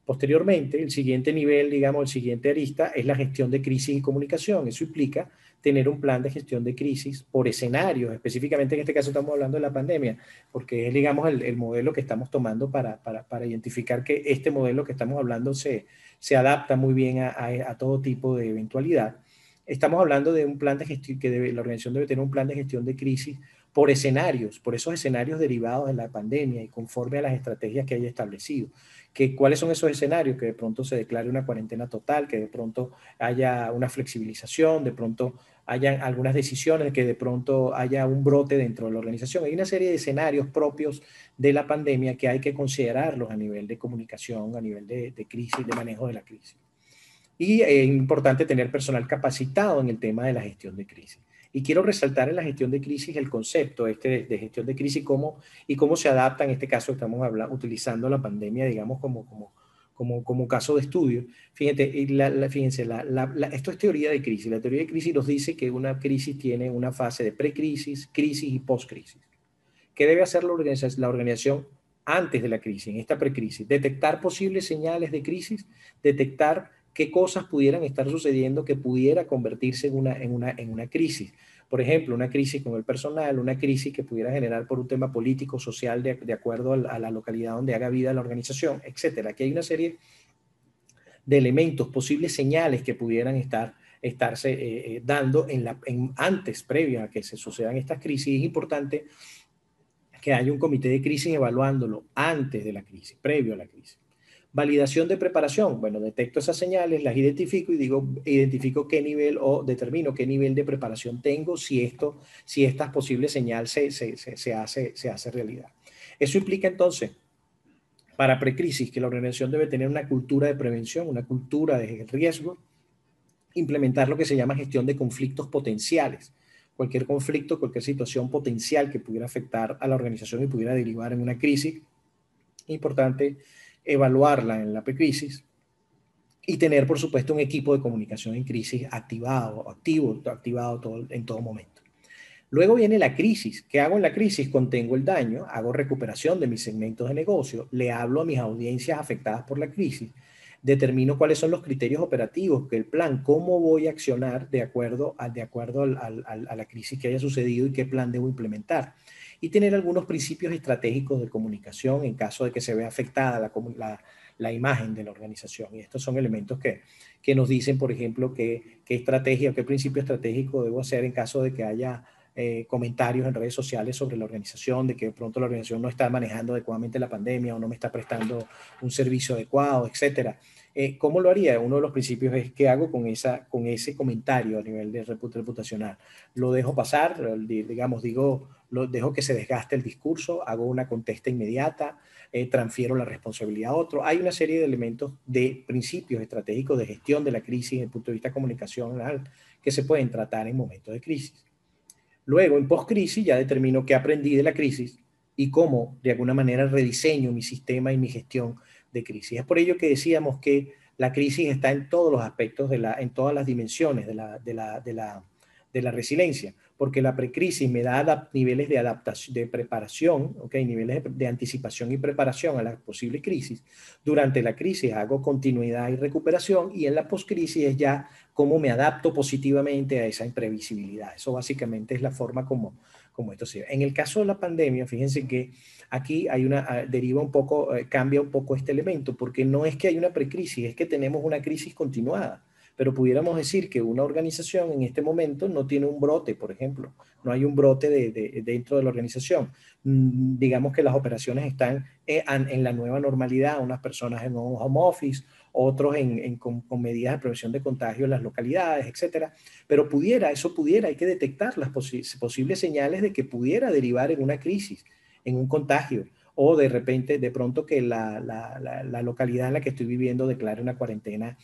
Posteriormente, el siguiente nivel, digamos, el siguiente arista es la gestión de crisis y comunicación. Eso implica tener un plan de gestión de crisis por escenarios. Específicamente en este caso estamos hablando de la pandemia, porque es, digamos, el modelo que estamos tomando para identificar que este modelo que estamos hablando se adapta muy bien a todo tipo de eventualidad. Estamos hablando de un plan de gestión, la organización debe tener un plan de gestión de crisis por escenarios, por esos escenarios derivados de la pandemia y conforme a las estrategias que haya establecido. ¿Cuáles son esos escenarios? Que de pronto se declare una cuarentena total, que de pronto haya una flexibilización, de pronto haya algunas decisiones, que de pronto haya un brote dentro de la organización. Hay una serie de escenarios propios de la pandemia que hay que considerarlos a nivel de comunicación, a nivel de crisis, de manejo de la crisis. Y es importante tener personal capacitado en el tema de la gestión de crisis. Y quiero resaltar en la gestión de crisis el concepto de gestión de crisis y cómo se adapta. En este caso estamos utilizando la pandemia, digamos, como caso de estudio. Fíjense, esto es teoría de crisis. La teoría de crisis nos dice que una crisis tiene una fase de precrisis, crisis y postcrisis. ¿Qué debe hacer la organización antes de la crisis, en esta precrisis? Detectar posibles señales de crisis, detectar qué cosas pudieran estar sucediendo que pudiera convertirse en una crisis. Por ejemplo, una crisis con el personal, una crisis que pudiera generar por un tema político, social, de acuerdo a la localidad donde haga vida la organización, etcétera. Aquí hay una serie de elementos, posibles señales que pudieran estarse dando antes, previo a que se sucedan estas crisis. Es importante que haya un comité de crisis evaluándolo antes de la crisis, previo a la crisis. Validación de preparación. Bueno, detecto esas señales, las identifico y identifico qué nivel o determino qué nivel de preparación tengo si esta posible señal se hace realidad. Eso implica entonces, para precrisis, que la organización debe tener una cultura de prevención, una cultura de riesgo, implementar lo que se llama gestión de conflictos potenciales. Cualquier conflicto, cualquier situación potencial que pudiera afectar a la organización y pudiera derivar en una crisis, importante evaluarla en la precrisis y tener, por supuesto, un equipo de comunicación en crisis activado en todo momento. Luego viene la crisis. ¿Qué hago en la crisis? Contengo el daño, hago recuperación de mis segmentos de negocio, le hablo a mis audiencias afectadas por la crisis, determino cuáles son los criterios operativos, que el plan, cómo voy a accionar de acuerdo a la crisis que haya sucedido y qué plan debo implementar. Y tener algunos principios estratégicos de comunicación en caso de que se vea afectada la imagen de la organización. Y estos son elementos que nos dicen, por ejemplo, qué estrategia o qué principio estratégico debo hacer en caso de que haya comentarios en redes sociales sobre la organización, de que de pronto la organización no está manejando adecuadamente la pandemia o no me está prestando un servicio adecuado, etcétera. ¿Cómo lo haría? Uno de los principios es qué hago con ese comentario a nivel de reputacional. ¿Lo dejo pasar? Digamos, lo dejo que se desgaste el discurso, hago una contesta inmediata, transfiero la responsabilidad a otro. Hay una serie de elementos de principios estratégicos de gestión de la crisis desde el punto de vista comunicacional que se pueden tratar en momentos de crisis. Luego, en post-crisis, ya determino qué aprendí de la crisis y cómo, de alguna manera, rediseño mi sistema y mi gestión de crisis. Es por ello que decíamos que la crisis está en todos los aspectos, en todas las dimensiones de la resiliencia, porque la precrisis me da niveles de adaptación, de preparación, niveles de anticipación y preparación a las posibles crisis. Durante la crisis hago continuidad y recuperación, y en la postcrisis es ya cómo me adapto positivamente a esa imprevisibilidad. Eso básicamente es la forma como esto se ve. En el caso de la pandemia, fíjense que aquí hay cambia un poco este elemento, porque no es que hay una precrisis, es que tenemos una crisis continuada. Pero pudiéramos decir que una organización en este momento no tiene un brote, por ejemplo, no hay un brote dentro de la organización. Digamos que las operaciones están en la nueva normalidad, unas personas en un home office, otros con medidas de prevención de contagio en las localidades, etcétera. Pero hay que detectar las posibles señales de que pudiera derivar en una crisis, en un contagio, o de pronto que la localidad en la que estoy viviendo declare una cuarentena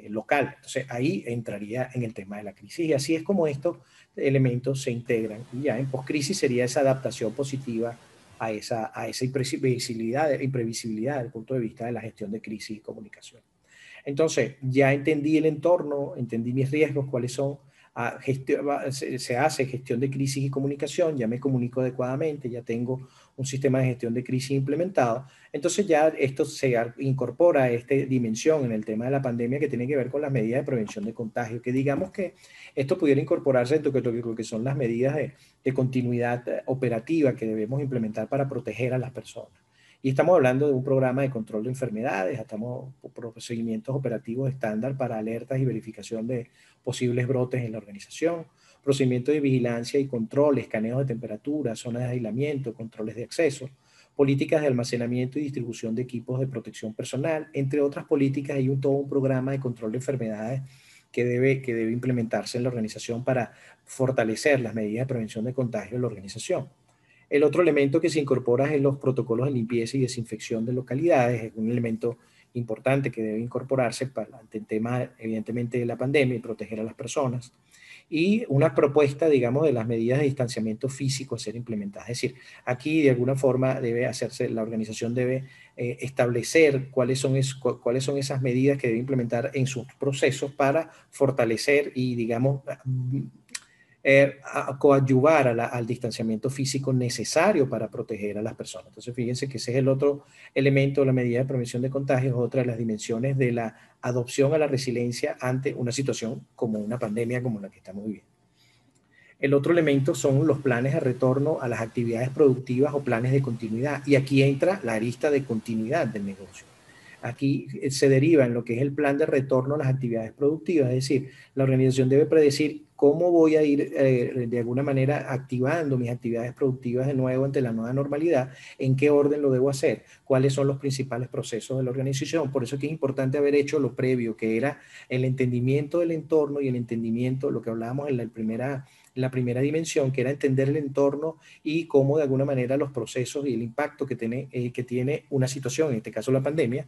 local. Entonces ahí entraría en el tema de la crisis. Y así es como estos elementos se integran. Y ya en postcrisis sería esa adaptación positiva a esa imprevisibilidad desde el punto de vista de la gestión de crisis y comunicación. Entonces, ya entendí el entorno, entendí mis riesgos, cuáles son. Se hace gestión de crisis y comunicación, ya me comunico adecuadamente, ya tengo un sistema de gestión de crisis implementado. Entonces ya esto se incorpora a esta dimensión en el tema de la pandemia que tiene que ver con las medidas de prevención de contagio, que digamos que esto pudiera incorporarse dentro de lo que son las medidas de continuidad operativa que debemos implementar para proteger a las personas. Y estamos hablando de un programa de control de enfermedades, estamos por procedimientos operativos estándar para alertas y verificación de posibles brotes en la organización, procedimientos de vigilancia y control, escaneos de temperatura, zonas de aislamiento, controles de acceso, políticas de almacenamiento y distribución de equipos de protección personal, entre otras políticas. Hay todo un programa de control de enfermedades que debe implementarse en la organización para fortalecer las medidas de prevención de contagio en la organización. El otro elemento que se incorpora es los protocolos de limpieza y desinfección de localidades. Es un elemento importante que debe incorporarse ante el tema, evidentemente, de la pandemia y proteger a las personas. Y una propuesta, digamos, de las medidas de distanciamiento físico a ser implementadas. Es decir, aquí de alguna forma la organización debe establecer cuáles son esas medidas que debe implementar en sus procesos para fortalecer y, digamos, coadyuvar al distanciamiento físico necesario para proteger a las personas. Entonces, fíjense que ese es el otro elemento de la medida de prevención de contagios, otra de las dimensiones de la adopción a la resiliencia ante una situación como una pandemia como la que estamos viviendo. El otro elemento son los planes de retorno a las actividades productivas o planes de continuidad. Y aquí entra la arista de continuidad del negocio. aquí se deriva en lo que es el plan de retorno a las actividades productivas, es decir, la organización debe predecir cómo voy a ir de alguna manera activando mis actividades productivas de nuevo ante la nueva normalidad, en qué orden lo debo hacer, cuáles son los principales procesos de la organización. Por eso es que es importante haber hecho lo previo, que era el entendimiento del entorno y el entendimiento, lo que hablábamos en la primera dimensión, que era entender el entorno y cómo de alguna manera los procesos y el impacto que tiene una situación, en este caso la pandemia,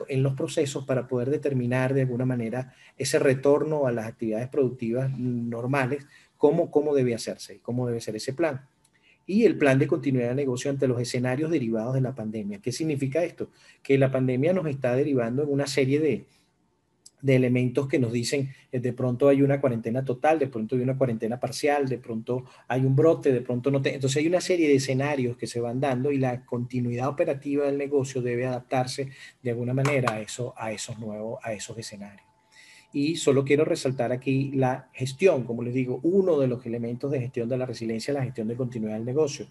en los procesos para poder determinar de alguna manera ese retorno a las actividades productivas normales, cómo debe hacerse, cómo debe ser ese plan. Y el plan de continuidad de negocio ante los escenarios derivados de la pandemia. ¿Qué significa esto? Que la pandemia nos está derivando en una serie de elementos que nos dicen, de pronto hay una cuarentena total, de pronto hay una cuarentena parcial, de pronto hay un brote, de pronto no. Entonces hay una serie de escenarios que se van dando y la continuidad operativa del negocio debe adaptarse de alguna manera a esos escenarios. Y solo quiero resaltar aquí la gestión, como les digo, uno de los elementos de gestión de la resiliencia es la gestión de continuidad del negocio,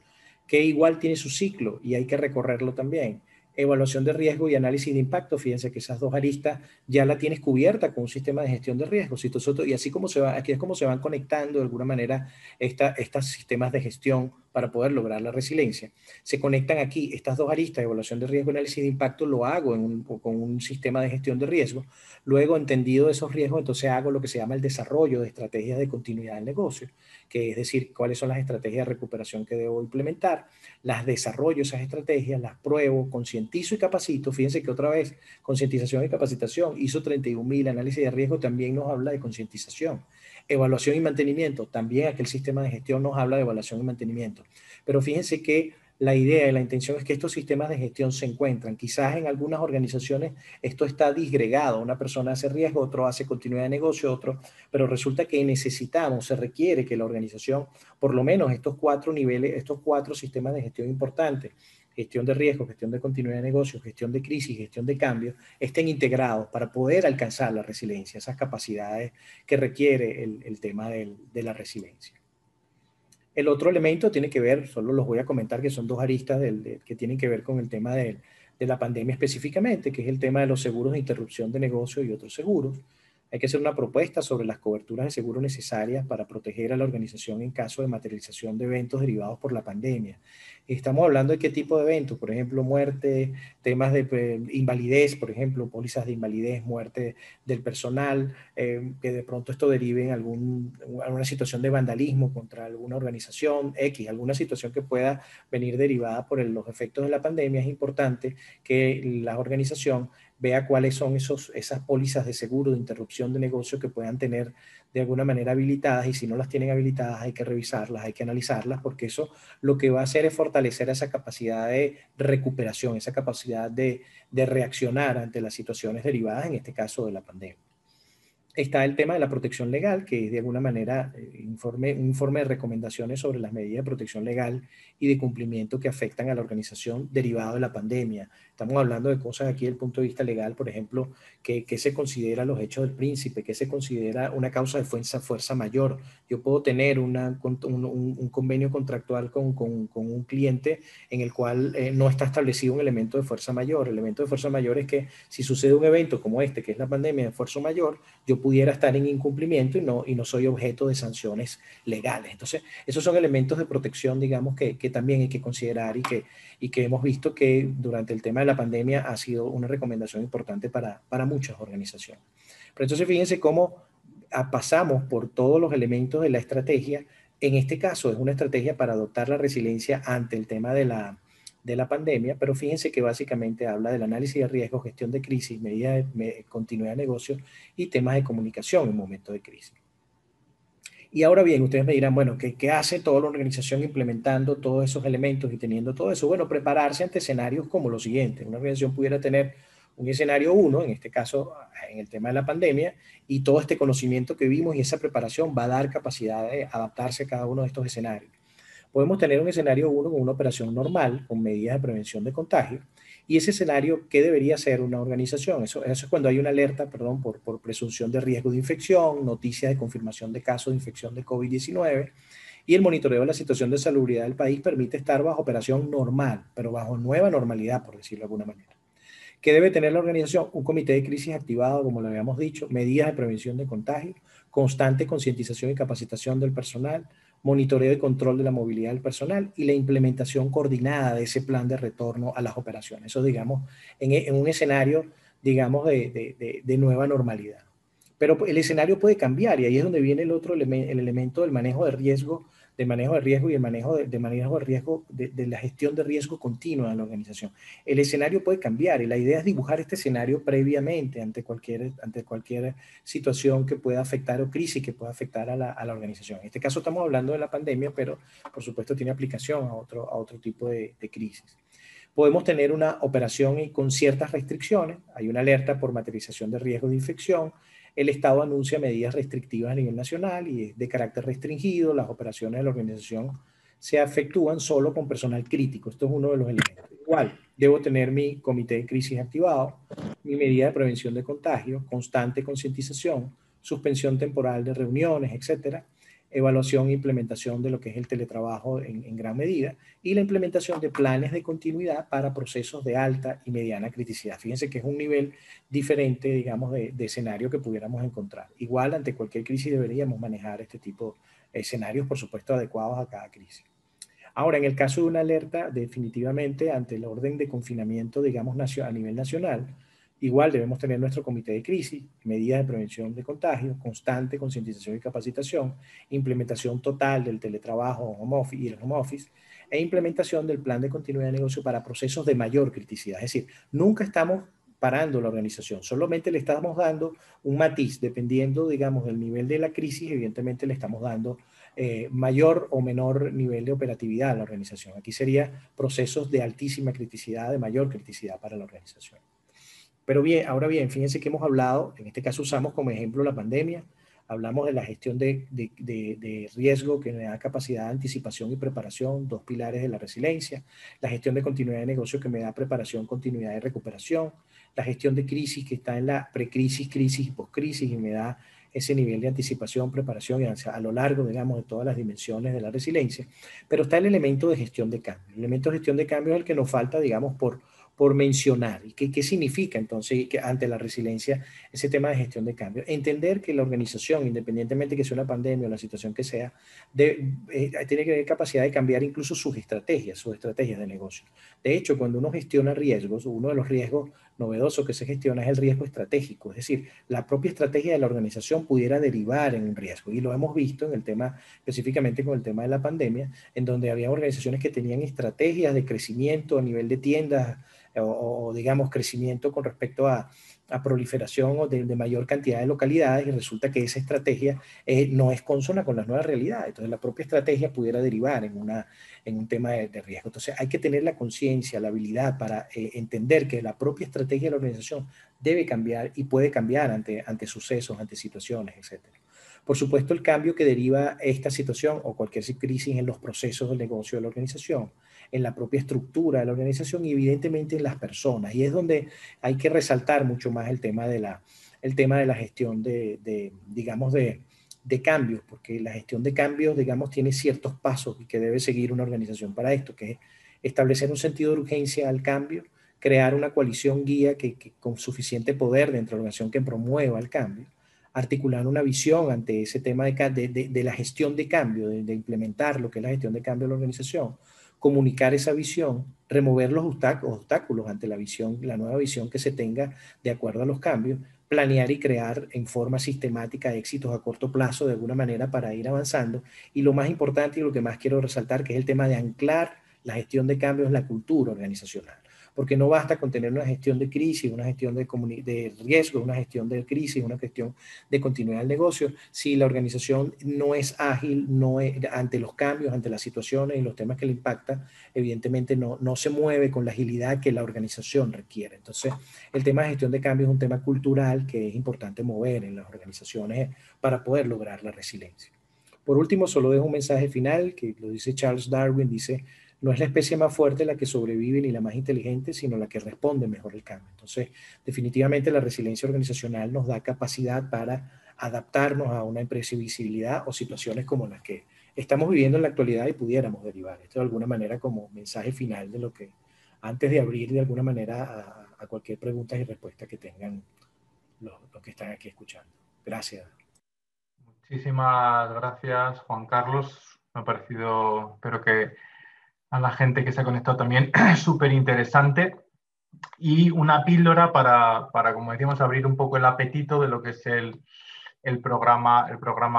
que igual tiene su ciclo y hay que recorrerlo también. Evaluación de riesgo y análisis de impacto, fíjense que esas dos aristas ya la tienes cubierta con un sistema de gestión de riesgos. Y así como aquí es como se van conectando de alguna manera estos sistemas de gestión para poder lograr la resiliencia. Se conectan aquí estas dos aristas, evaluación de riesgo y análisis de impacto, lo hago con un sistema de gestión de riesgo. Luego, entendido esos riesgos, entonces hago lo que se llama el desarrollo de estrategias de continuidad del negocio, que es decir, cuáles son las estrategias de recuperación que debo implementar, las desarrollo esas estrategias, las pruebo, concientizo y capacito. Fíjense que otra vez, concientización y capacitación, ISO 31000, análisis de riesgo también nos habla de concientización. Evaluación y mantenimiento, también aquel sistema de gestión nos habla de evaluación y mantenimiento. Pero fíjense que la idea y la intención es que estos sistemas de gestión se encuentran. Quizás en algunas organizaciones esto está disgregado. Una persona hace riesgo, otro hace continuidad de negocio, otro, pero resulta que se requiere que la organización, por lo menos estos 4 niveles, estos 4 sistemas de gestión importantes, gestión de riesgo, gestión de continuidad de negocio, gestión de crisis, gestión de cambio, estén integrados para poder alcanzar la resiliencia, esas capacidades que requiere el tema de la resiliencia. El otro elemento tiene que ver, solo los voy a comentar, que son dos aristas que tienen que ver con el tema de la pandemia específicamente, que es el tema de los seguros de interrupción de negocio y otros seguros. Hay que hacer una propuesta sobre las coberturas de seguro necesarias para proteger a la organización en caso de materialización de eventos derivados por la pandemia. Estamos hablando de qué tipo de eventos, por ejemplo, muerte, temas de invalidez, por ejemplo, pólizas de invalidez, muerte del personal, que de pronto esto derive en alguna situación de vandalismo contra alguna organización X, alguna situación que pueda venir derivada por los efectos de la pandemia. Es importante que la organización vea cuáles son esas pólizas de seguro de interrupción de negocio que puedan tener de alguna manera habilitadas, y si no las tienen habilitadas hay que revisarlas, hay que analizarlas, porque eso lo que va a hacer es fortalecer esa capacidad de recuperación, esa capacidad de reaccionar ante las situaciones derivadas, en este caso de la pandemia. Está el tema de la protección legal, que es de alguna manera un informe de recomendaciones sobre las medidas de protección legal y de cumplimiento que afectan a la organización derivado de la pandemia. Estamos hablando de cosas aquí desde el punto de vista legal, por ejemplo, que se considera los hechos del príncipe, que se considera una causa de fuerza mayor. Yo puedo tener un convenio contractual con un cliente en el cual no está establecido un elemento de fuerza mayor. El elemento de fuerza mayor es que si sucede un evento como este, que es la pandemia de fuerza mayor, yo pudiera estar en incumplimiento y no soy objeto de sanciones legales. Entonces, esos son elementos de protección, digamos, que también hay que considerar y que hemos visto que durante el tema de la pandemia ha sido una recomendación importante para muchas organizaciones. Pero entonces, fíjense cómo pasamos por todos los elementos de la estrategia. En este caso, es una estrategia para adoptar la resiliencia ante el tema de la pandemia, pero fíjense que básicamente habla del análisis de riesgos, gestión de crisis, medidas de continuidad de negocio y temas de comunicación en momentos de crisis. Y ahora bien, ustedes me dirán, bueno, ¿qué hace toda la organización implementando todos esos elementos y teniendo todo eso? Bueno, prepararse ante escenarios como los siguientes. Una organización pudiera tener un escenario 1, en este caso en el tema de la pandemia, y todo este conocimiento que vimos y esa preparación va a dar capacidad de adaptarse a cada uno de estos escenarios. Podemos tener un escenario 1 con una operación normal, con medidas de prevención de contagio, y ese escenario, ¿qué debería ser una organización? Eso es cuando hay una alerta, por presunción de riesgo de infección, noticias de confirmación de casos de infección de COVID-19, y el monitoreo de la situación de salubridad del país permite estar bajo operación normal, pero bajo nueva normalidad, por decirlo de alguna manera. ¿Qué debe tener la organización? Un comité de crisis activado, como lo habíamos dicho, medidas de prevención de contagio, constante concientización y capacitación del personal, monitoreo y control de la movilidad del personal y la implementación coordinada de ese plan de retorno a las operaciones. Eso, digamos, en un escenario, digamos, de nueva normalidad. Pero el escenario puede cambiar y ahí es donde viene el otro elemento, el elemento del manejo de riesgo, y el manejo de riesgo, de la gestión de riesgo continua de la organización. El escenario puede cambiar y la idea es dibujar este escenario previamente ante cualquier situación que pueda afectar o crisis que pueda afectar a la organización. En este caso estamos hablando de la pandemia, pero por supuesto tiene aplicación a otro tipo de crisis. Podemos tener una operación con ciertas restricciones. Hay una alerta por materialización de riesgo de infección. El Estado anuncia medidas restrictivas a nivel nacional y es de carácter restringido. Las operaciones de la organización se efectúan solo con personal crítico. Esto es uno de los elementos. Igual, debo tener mi comité de crisis activado, mi medida de prevención de contagio, constante concientización, suspensión temporal de reuniones, etcétera, evaluación e implementación de lo que es el teletrabajo en gran medida y la implementación de planes de continuidad para procesos de alta y mediana criticidad. Fíjense que es un nivel diferente, digamos, de escenario que pudiéramos encontrar. Igual, ante cualquier crisis deberíamos manejar este tipo de escenarios, por supuesto, adecuados a cada crisis. Ahora, en el caso de una alerta, definitivamente, ante el orden de confinamiento, digamos, a nivel nacional, igual debemos tener nuestro comité de crisis, medidas de prevención de contagio, constante concientización y capacitación, implementación total del teletrabajo y el home office, e implementación del plan de continuidad de negocio para procesos de mayor criticidad. Es decir, nunca estamos parando la organización, solamente le estamos dando un matiz, dependiendo, digamos, del nivel de la crisis, evidentemente le estamos dando mayor o menor nivel de operatividad a la organización. Aquí sería procesos de altísima criticidad, de mayor criticidad para la organización. Pero bien, ahora bien, fíjense que hemos hablado, en este caso usamos como ejemplo la pandemia, hablamos de la gestión de riesgo que me da capacidad de anticipación y preparación, dos pilares de la resiliencia, la gestión de continuidad de negocio que me da preparación, continuidad y recuperación, la gestión de crisis que está en la precrisis, crisis y postcrisis y me da ese nivel de anticipación, preparación y a lo largo, digamos, de todas las dimensiones de la resiliencia. Pero está el elemento de gestión de cambio. El elemento de gestión de cambio es el que nos falta, digamos, por mencionar. ¿Y qué significa entonces que ante la resiliencia ese tema de gestión de cambio? Entender que la organización, independientemente que sea una pandemia o la situación que sea, tiene que tener capacidad de cambiar incluso sus estrategias de negocio. De hecho, cuando uno gestiona riesgos, uno de los riesgos novedosos que se gestiona es el riesgo estratégico. Es decir, la propia estrategia de la organización pudiera derivar en un riesgo. Y lo hemos visto en el tema, específicamente con el tema de la pandemia, en donde había organizaciones que tenían estrategias de crecimiento a nivel de tiendas, o digamos crecimiento con respecto a proliferación o de mayor cantidad de localidades y resulta que esa estrategia no es consona con las nuevas realidades. Entonces la propia estrategia pudiera derivar en un tema de riesgo. Entonces hay que tener la conciencia, la habilidad para entender que la propia estrategia de la organización debe cambiar y puede cambiar ante sucesos, ante situaciones, etc. Por supuesto, el cambio que deriva esta situación o cualquier crisis en los procesos del negocio de la organización, en la propia estructura de la organización y evidentemente en las personas. Y es donde hay que resaltar mucho más el tema de la gestión digamos, de cambios, porque la gestión de cambios, digamos, tiene ciertos pasos que debe seguir una organización para esto, que es establecer un sentido de urgencia al cambio, crear una coalición guía que con suficiente poder dentro de la organización que promueva el cambio, articular una visión ante ese tema de la gestión de cambio, de implementar lo que es la gestión de cambio de la organización, comunicar esa visión, remover los obstáculos ante la visión, la nueva visión que se tenga de acuerdo a los cambios, planear y crear en forma sistemática éxitos a corto plazo de alguna manera para ir avanzando. Y lo más importante y lo que más quiero resaltar, que es el tema de anclar la gestión de cambios en la cultura organizacional. Porque no basta con tener una gestión de crisis, una gestión de riesgo, una gestión de crisis, una gestión de continuidad del negocio, si la organización no es ágil, ante los cambios, ante las situaciones y los temas que le impactan, evidentemente no se mueve con la agilidad que la organización requiere. Entonces, el tema de gestión de cambios es un tema cultural que es importante mover en las organizaciones para poder lograr la resiliencia. Por último, solo dejo un mensaje final que lo dice Charles Darwin, dice: no es la especie más fuerte la que sobrevive ni la más inteligente, sino la que responde mejor al cambio. Entonces, definitivamente la resiliencia organizacional nos da capacidad para adaptarnos a una imprevisibilidad o situaciones como las que estamos viviendo en la actualidad y pudiéramos derivar. Esto de alguna manera como mensaje final de lo que, antes de abrir de alguna manera a cualquier pregunta y respuesta que tengan los que están aquí escuchando. Gracias. Muchísimas gracias, Juan Carlos. Me ha parecido, espero que a la gente que se ha conectado también, súper interesante. Y una píldora para, como decíamos, abrir un poco el apetito de lo que es el programa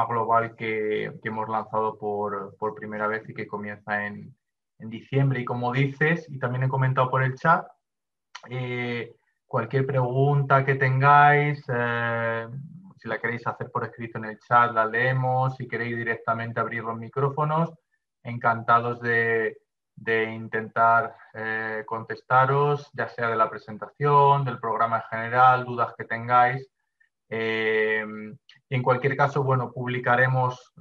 global que hemos lanzado por primera vez y que comienza en diciembre. Y como dices, y también he comentado por el chat, cualquier pregunta que tengáis, si la queréis hacer por escrito en el chat, la leemos. Si queréis directamente abrir los micrófonos, encantados de intentar contestaros, ya sea de la presentación, del programa en general, dudas que tengáis. Y en cualquier caso, bueno, publicaremos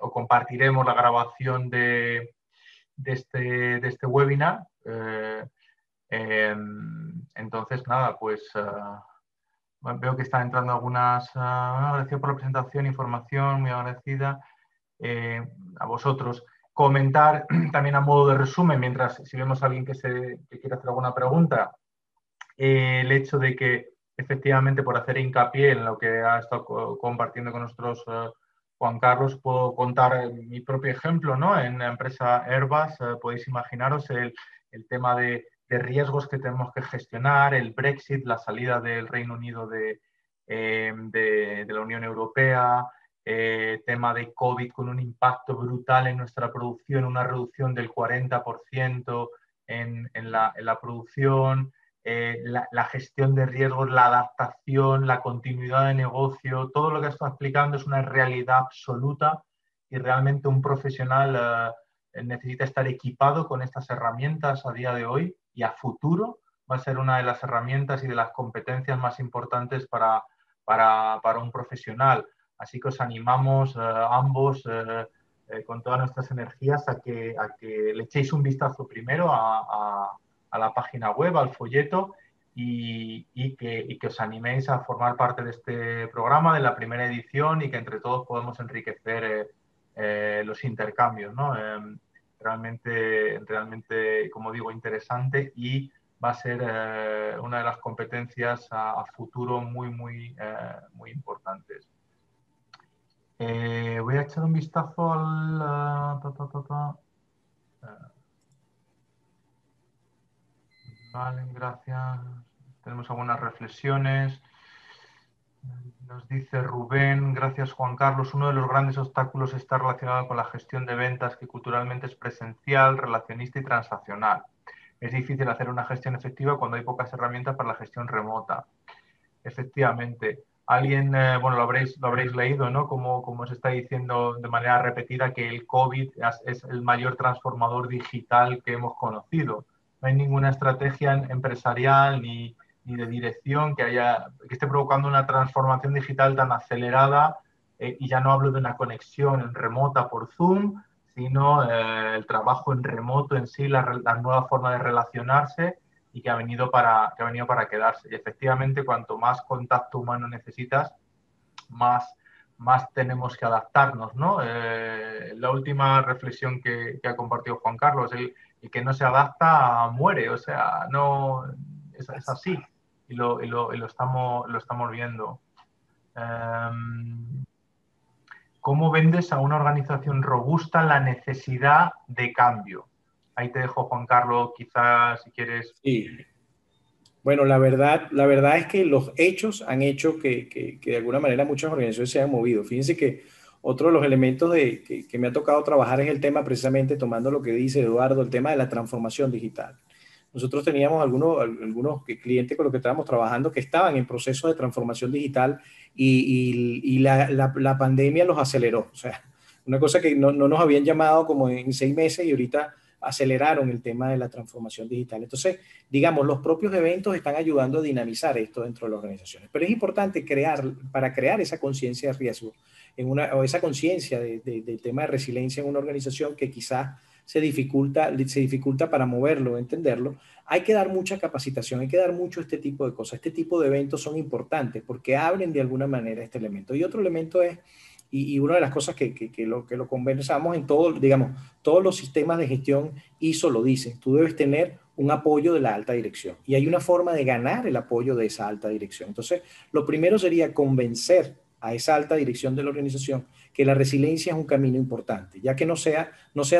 o compartiremos la grabación de este webinar. Entonces, nada, pues veo que están entrando algunas. Gracias por la presentación, información, muy agradecida. A vosotros. Comentar también a modo de resumen, mientras si vemos a alguien que quiere hacer alguna pregunta, el hecho de que efectivamente, por hacer hincapié en lo que ha estado compartiendo con nosotros Juan Carlos, puedo contar mi propio ejemplo, ¿no? En la empresa Airbus podéis imaginaros el tema de riesgos que tenemos que gestionar, el Brexit, la salida del Reino Unido de la Unión Europea, tema de COVID con un impacto brutal en nuestra producción, una reducción del 40% en la producción, la gestión de riesgos, la adaptación, la continuidad de negocio. Todo lo que estoy explicando es una realidad absoluta y realmente un profesional necesita estar equipado con estas herramientas a día de hoy, y a futuro va a ser una de las herramientas y de las competencias más importantes para un profesional. Así que os animamos ambos con todas nuestras energías a que le echéis un vistazo primero a la página web, al folleto, y que os animéis a formar parte de este programa, de la primera edición, y que entre todos podamos enriquecer los intercambios, ¿no? Realmente, como digo, interesante, y va a ser una de las competencias a futuro muy importantes. Voy a echar un vistazo al... Vale, gracias. Tenemos algunas reflexiones. Nos dice Rubén, gracias Juan Carlos. Uno de los grandes obstáculos está relacionado con la gestión de ventas, que culturalmente es presencial, relacionista y transaccional. Es difícil hacer una gestión efectiva cuando hay pocas herramientas para la gestión remota. Efectivamente. Alguien, bueno, lo habréis leído, ¿no? Como se está diciendo de manera repetida, que el COVID es el mayor transformador digital que hemos conocido. No hay ninguna estrategia empresarial ni de dirección que esté provocando una transformación digital tan acelerada, y ya no hablo de una conexión en remota por Zoom, sino el trabajo en remoto en sí, la nueva forma de relacionarse, y que ha venido para quedarse. Y efectivamente, cuanto más contacto humano necesitas, más tenemos que adaptarnos, ¿no? La última reflexión que ha compartido Juan Carlos, el que no se adapta muere, o sea, no es así, y lo estamos viendo. ¿Cómo vendes a una organización robusta la necesidad de cambio? Ahí te dejo, Juan Carlos, quizás si quieres. Sí. Bueno, la verdad es que los hechos han hecho que de alguna manera muchas organizaciones se han movido. Fíjense que otro de los elementos que me ha tocado trabajar es el tema, precisamente tomando lo que dice Eduardo, el tema de la transformación digital. Nosotros teníamos algunos clientes con los que estábamos trabajando que estaban en proceso de transformación digital, y la pandemia los aceleró. O sea, una cosa que no nos habían llamado como en 6 meses, y ahorita aceleraron el tema de la transformación digital. Entonces, digamos, los propios eventos están ayudando a dinamizar esto dentro de las organizaciones. Pero es importante para crear esa conciencia de riesgo o esa conciencia del tema de resiliencia en una organización que quizás se dificulta para moverlo, entenderlo. Hay que dar mucha capacitación, hay que dar mucho este tipo de cosas. Este tipo de eventos son importantes porque abren de alguna manera este elemento. Y otro elemento es, y una de las cosas que lo conversamos en todo, digamos, todos los sistemas de gestión ISO lo dicen, tú debes tener un apoyo de la alta dirección. Y hay una forma de ganar el apoyo de esa alta dirección. Entonces, lo primero sería convencer a esa alta dirección de la organización que la resiliencia es un camino importante, ya que no sea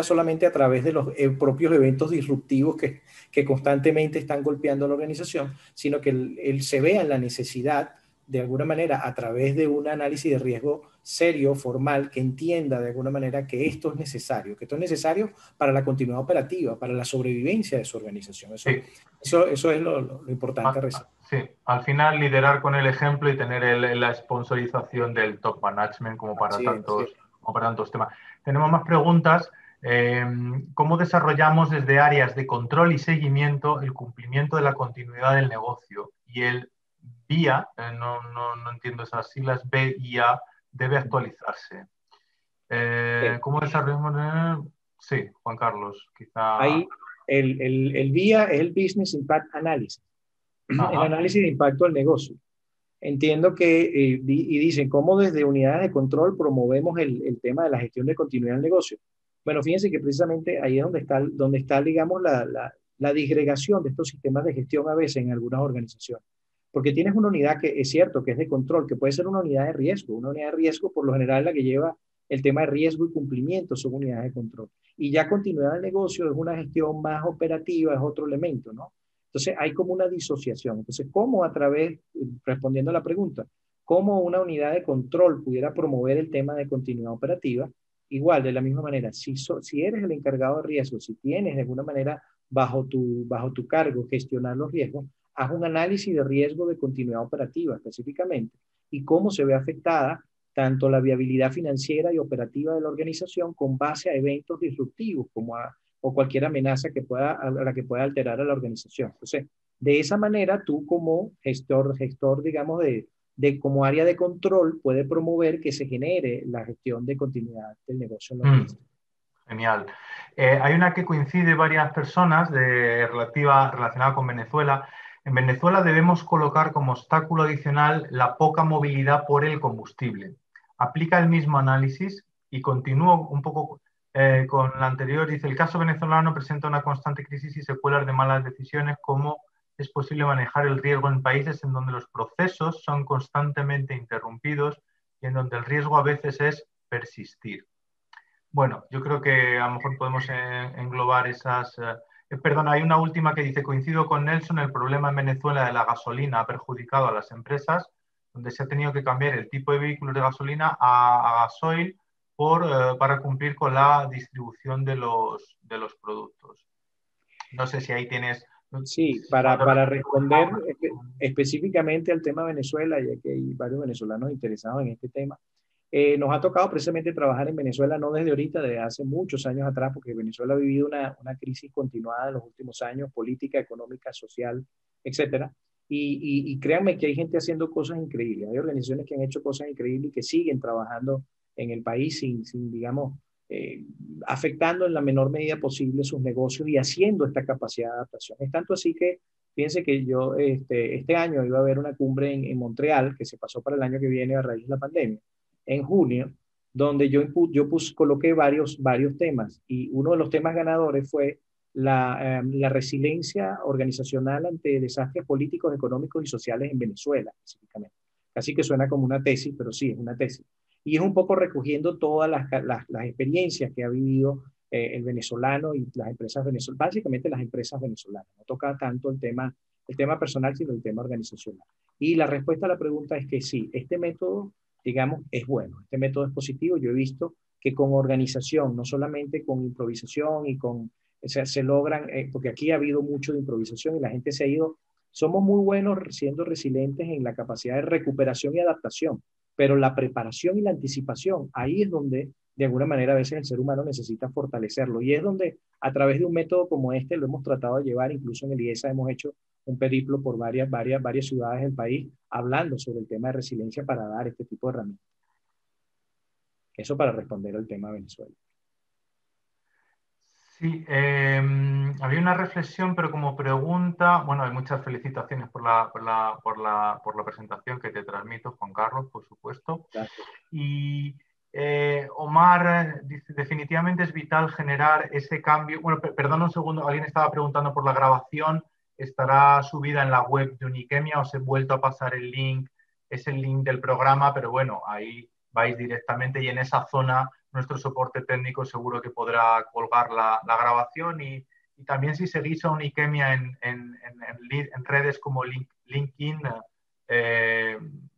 solamente a través de los propios eventos disruptivos que constantemente están golpeando a la organización, sino que él se vea en la necesidad, de alguna manera, a través de un análisis de riesgo serio, formal, que entienda de alguna manera que esto es necesario para la continuidad operativa, para la sobrevivencia de su organización. Eso es lo importante. Sí, al final liderar con el ejemplo y tener la sponsorización del top management como para tantos temas. Tenemos más preguntas. ¿Cómo desarrollamos desde áreas de control y seguimiento el cumplimiento de la continuidad del negocio? Y el BIA, no entiendo esas siglas, BIA, debe actualizarse. ¿Cómo desarrollamos? Sí, Juan Carlos, quizá... Ahí el BIA es el Business Impact Analysis, el análisis de impacto del negocio. Entiendo que, y dicen, ¿cómo desde unidades de control promovemos el tema de la gestión de continuidad del negocio? Bueno, fíjense que precisamente ahí es donde está digamos, la disgregación de estos sistemas de gestión a veces en algunas organizaciones. Porque tienes una unidad que es cierto que es de control, que puede ser una unidad de riesgo. Una unidad de riesgo, por lo general, la que lleva el tema de riesgo y cumplimiento son unidades de control. Y ya continuidad del negocio es una gestión más operativa, es otro elemento, ¿no? Entonces hay como una disociación. Entonces, ¿cómo respondiendo a la pregunta, cómo una unidad de control pudiera promover el tema de continuidad operativa? Igual, de la misma manera, si eres el encargado de riesgo, si tienes de alguna manera bajo tu cargo gestionar los riesgos, haz un análisis de riesgo de continuidad operativa específicamente y cómo se ve afectada tanto la viabilidad financiera y operativa de la organización con base a eventos disruptivos o cualquier amenaza a la que pueda alterar a la organización. Entonces, de esa manera, tú como gestor digamos, como área de control, puede promover que se genere la gestión de continuidad del negocio en la organización. Genial. Hay una que coincide varias personas relacionada con Venezuela. En Venezuela debemos colocar como obstáculo adicional la poca movilidad por el combustible. Aplica el mismo análisis y continúo un poco con la anterior. Dice, el caso venezolano presenta una constante crisis y secuelas de malas decisiones. ¿Cómo es posible manejar el riesgo en países en donde los procesos son constantemente interrumpidos y en donde el riesgo a veces es persistir? Bueno, yo creo que a lo mejor podemos englobar esas... perdón, hay una última que dice, coincido con Nelson, el problema en Venezuela de la gasolina ha perjudicado a las empresas, donde se ha tenido que cambiar el tipo de vehículos de gasolina a gasoil para cumplir con la distribución de los productos. No sé si ahí tienes... Sí, para responder específicamente al tema Venezuela, ya que hay varios venezolanos interesados en este tema, nos ha tocado precisamente trabajar en Venezuela, no desde ahorita, desde hace muchos años atrás, porque Venezuela ha vivido una crisis continuada en los últimos años, política, económica, social, etcétera. Y créanme que hay gente haciendo cosas increíbles. Hay organizaciones que han hecho cosas increíbles y que siguen trabajando en el país sin digamos, afectando en la menor medida posible sus negocios y haciendo esta capacidad de adaptación. Es tanto así que, fíjense que yo este año iba a haber una cumbre en Montreal, que se pasó para el año que viene a raíz de la pandemia, en junio, donde coloqué varios temas y uno de los temas ganadores fue la resiliencia organizacional ante desastres políticos, económicos y sociales en Venezuela, específicamente. Casi que suena como una tesis, pero sí, es una tesis. Y es un poco recogiendo todas las experiencias que ha vivido el venezolano y las empresas venezolanas, básicamente las empresas venezolanas. No toca tanto el tema personal, sino el tema organizacional. Y la respuesta a la pregunta es que sí, este método, digamos, es bueno. Este método es positivo. Yo he visto que con organización, no solamente con improvisación o sea, se logran, porque aquí ha habido mucho de improvisación y la gente se ha ido, somos muy buenos siendo resilientes en la capacidad de recuperación y adaptación, pero la preparación y la anticipación, ahí es donde de alguna manera a veces el ser humano necesita fortalecerlo y es donde a través de un método como este lo hemos tratado de llevar, incluso en el IESA hemos hecho un periplo por varias ciudades del país hablando sobre el tema de resiliencia para dar este tipo de herramientas. Eso para responder al tema de Venezuela. Sí, había una reflexión, pero como pregunta, bueno, hay muchas felicitaciones por la presentación que te transmito, Juan Carlos, por supuesto. Gracias. Y Omar dice, definitivamente es vital generar ese cambio. Bueno, perdón un segundo, alguien estaba preguntando por la grabación. Estará subida en la web de Uniquemia, os he vuelto a pasar el link, es el link del programa, pero bueno, ahí vais directamente y en esa zona nuestro soporte técnico seguro que podrá colgar la grabación y también si seguís a Uniquemia en redes como LinkedIn,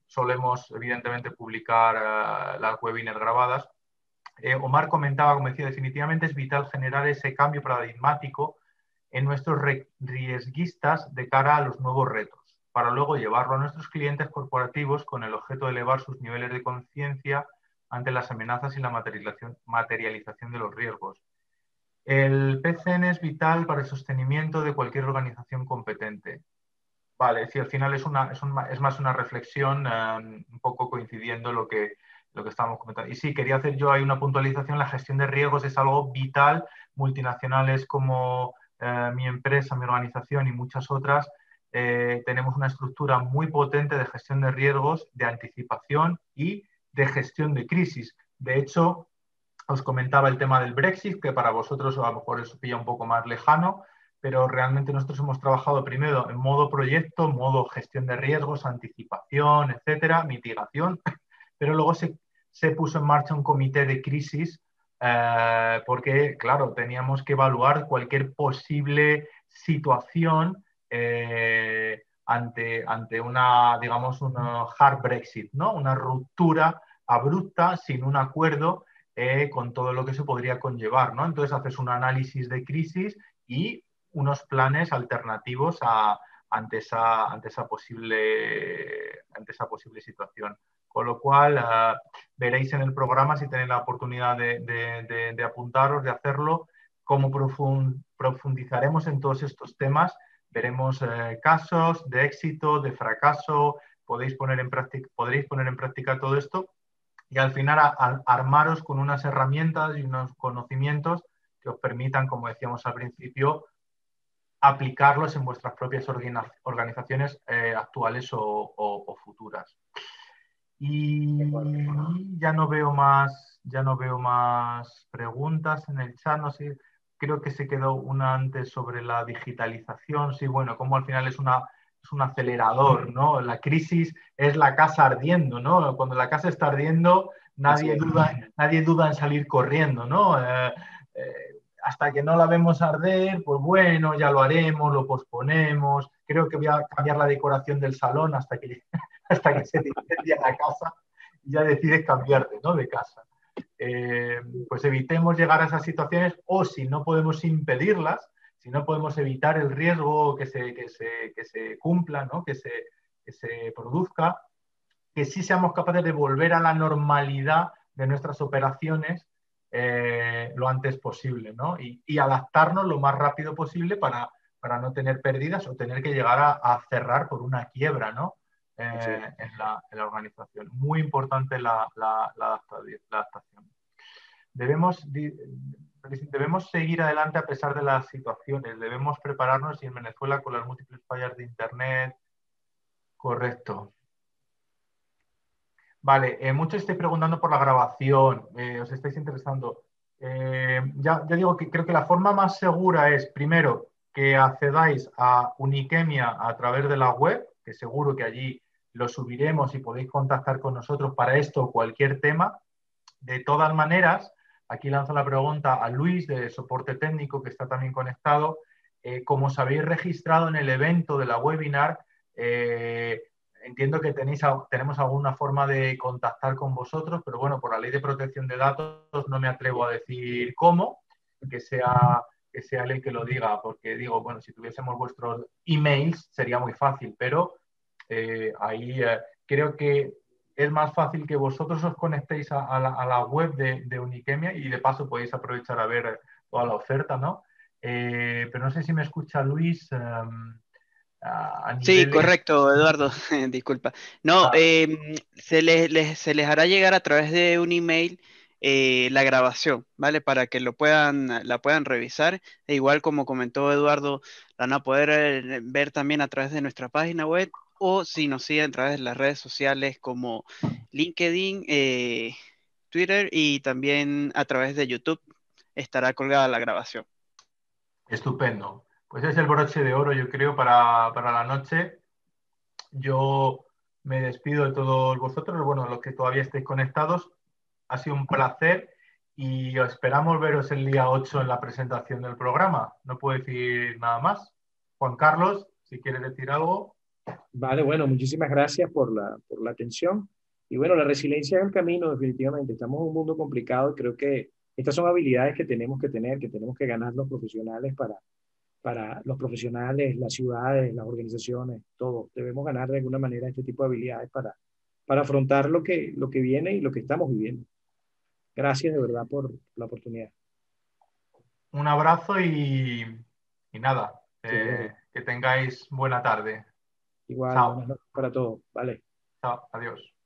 solemos evidentemente publicar las webinars grabadas. Omar comentaba, como decía, definitivamente es vital generar ese cambio paradigmático en nuestros riesguistas de cara a los nuevos retos, para luego llevarlo a nuestros clientes corporativos con el objeto de elevar sus niveles de conciencia ante las amenazas y la materialización de los riesgos. El PCN es vital para el sostenimiento de cualquier organización competente. Vale, sí, al final es más una reflexión un poco coincidiendo lo que estábamos comentando. Y sí, quería hacer yo ahí una puntualización. La gestión de riesgos es algo vital. Multinacionales como mi empresa, mi organización y muchas otras, tenemos una estructura muy potente de gestión de riesgos, de anticipación y de gestión de crisis. De hecho, os comentaba el tema del Brexit, que para vosotros a lo mejor eso pilla un poco más lejano, pero realmente nosotros hemos trabajado primero en modo proyecto, modo gestión de riesgos, anticipación, etcétera, mitigación, pero luego se puso en marcha un comité de crisis porque, claro, teníamos que evaluar cualquier posible situación ante una, digamos, un hard Brexit, ¿no? Una ruptura abrupta, sin un acuerdo, con todo lo que se podría conllevar, ¿no? Entonces haces un análisis de crisis y unos planes alternativos ante esa posible situación. Con lo cual, veréis en el programa, si tenéis la oportunidad de apuntaros, de hacerlo, cómo profundizaremos en todos estos temas. Veremos casos de éxito, de fracaso, podréis poner en práctica todo esto y al final armaros con unas herramientas y unos conocimientos que os permitan, como decíamos al principio, aplicarlos en vuestras propias organizaciones actuales o futuras. Y ya no veo más preguntas en el chat. No sé, creo que se quedó una antes sobre la digitalización. Sí, bueno, como al final es un acelerador, ¿no? La crisis es la casa ardiendo, ¿no? Cuando la casa está ardiendo, nadie duda en salir corriendo, ¿no? Hasta que no la vemos arder, pues bueno, ya lo haremos, lo posponemos. Creo que voy a cambiar la decoración del salón hasta que se te incendia la casa y ya decides cambiarte, ¿no? De casa. Pues evitemos llegar a esas situaciones o si no podemos impedirlas, si no podemos evitar el riesgo que se cumpla, ¿no? que se produzca, que sí seamos capaces de volver a la normalidad de nuestras operaciones lo antes posible, ¿no? Y adaptarnos lo más rápido posible para no tener pérdidas o tener que llegar a cerrar por una quiebra, ¿no? En la organización. Muy importante la adaptación. Debemos seguir adelante a pesar de las situaciones. Debemos prepararnos y en Venezuela con las múltiples fallas de Internet. Correcto. Vale, muchos estáis preguntando por la grabación, os estáis interesando. Ya digo que creo que la forma más segura es, primero, que accedáis a Uniquemia a través de la web, que seguro que allí lo subiremos y podéis contactar con nosotros para esto o cualquier tema. De todas maneras, aquí lanzo la pregunta a Luis de soporte técnico, que está también conectado. Como os habéis registrado en el evento de la webinar, entiendo que tenemos alguna forma de contactar con vosotros, pero bueno, por la ley de protección de datos no me atrevo a decir cómo, que sea él el que lo diga, porque digo, bueno, si tuviésemos vuestros emails sería muy fácil, pero ahí creo que es más fácil que vosotros os conectéis a la web de Uniquemia y de paso podéis aprovechar a ver toda la oferta, ¿no? Pero no sé si me escucha Luis. Sí, correcto, Eduardo, disculpa. No, se les hará llegar a través de un email la grabación, ¿vale? Para que la puedan revisar. E igual como comentó Eduardo, la van a poder ver también a través de nuestra página web o si nos siguen a través de las redes sociales como LinkedIn Twitter y también a través de YouTube estará colgada la grabación. Estupendo. Pues es el broche de oro, yo creo, para la noche. Yo me despido de todos vosotros, bueno, los que todavía estéis conectados. Ha sido un placer y esperamos veros el día 8 en la presentación del programa. No puedo decir nada más. Juan Carlos, si quieres decir algo. Vale, bueno, muchísimas gracias por la atención. Y bueno, la resiliencia es el camino, definitivamente. Estamos en un mundo complicado y creo que estas son habilidades que tenemos que tener, que tenemos que ganar los profesionales para los profesionales, las ciudades, las organizaciones, todos. Debemos ganar de alguna manera este tipo de habilidades para afrontar lo que viene y lo que estamos viviendo. Gracias de verdad por la oportunidad. Un abrazo y nada, Chévere. que tengáis buena tarde. Igual, Chao. buenas noches para todos. Vale. Chao. Adiós.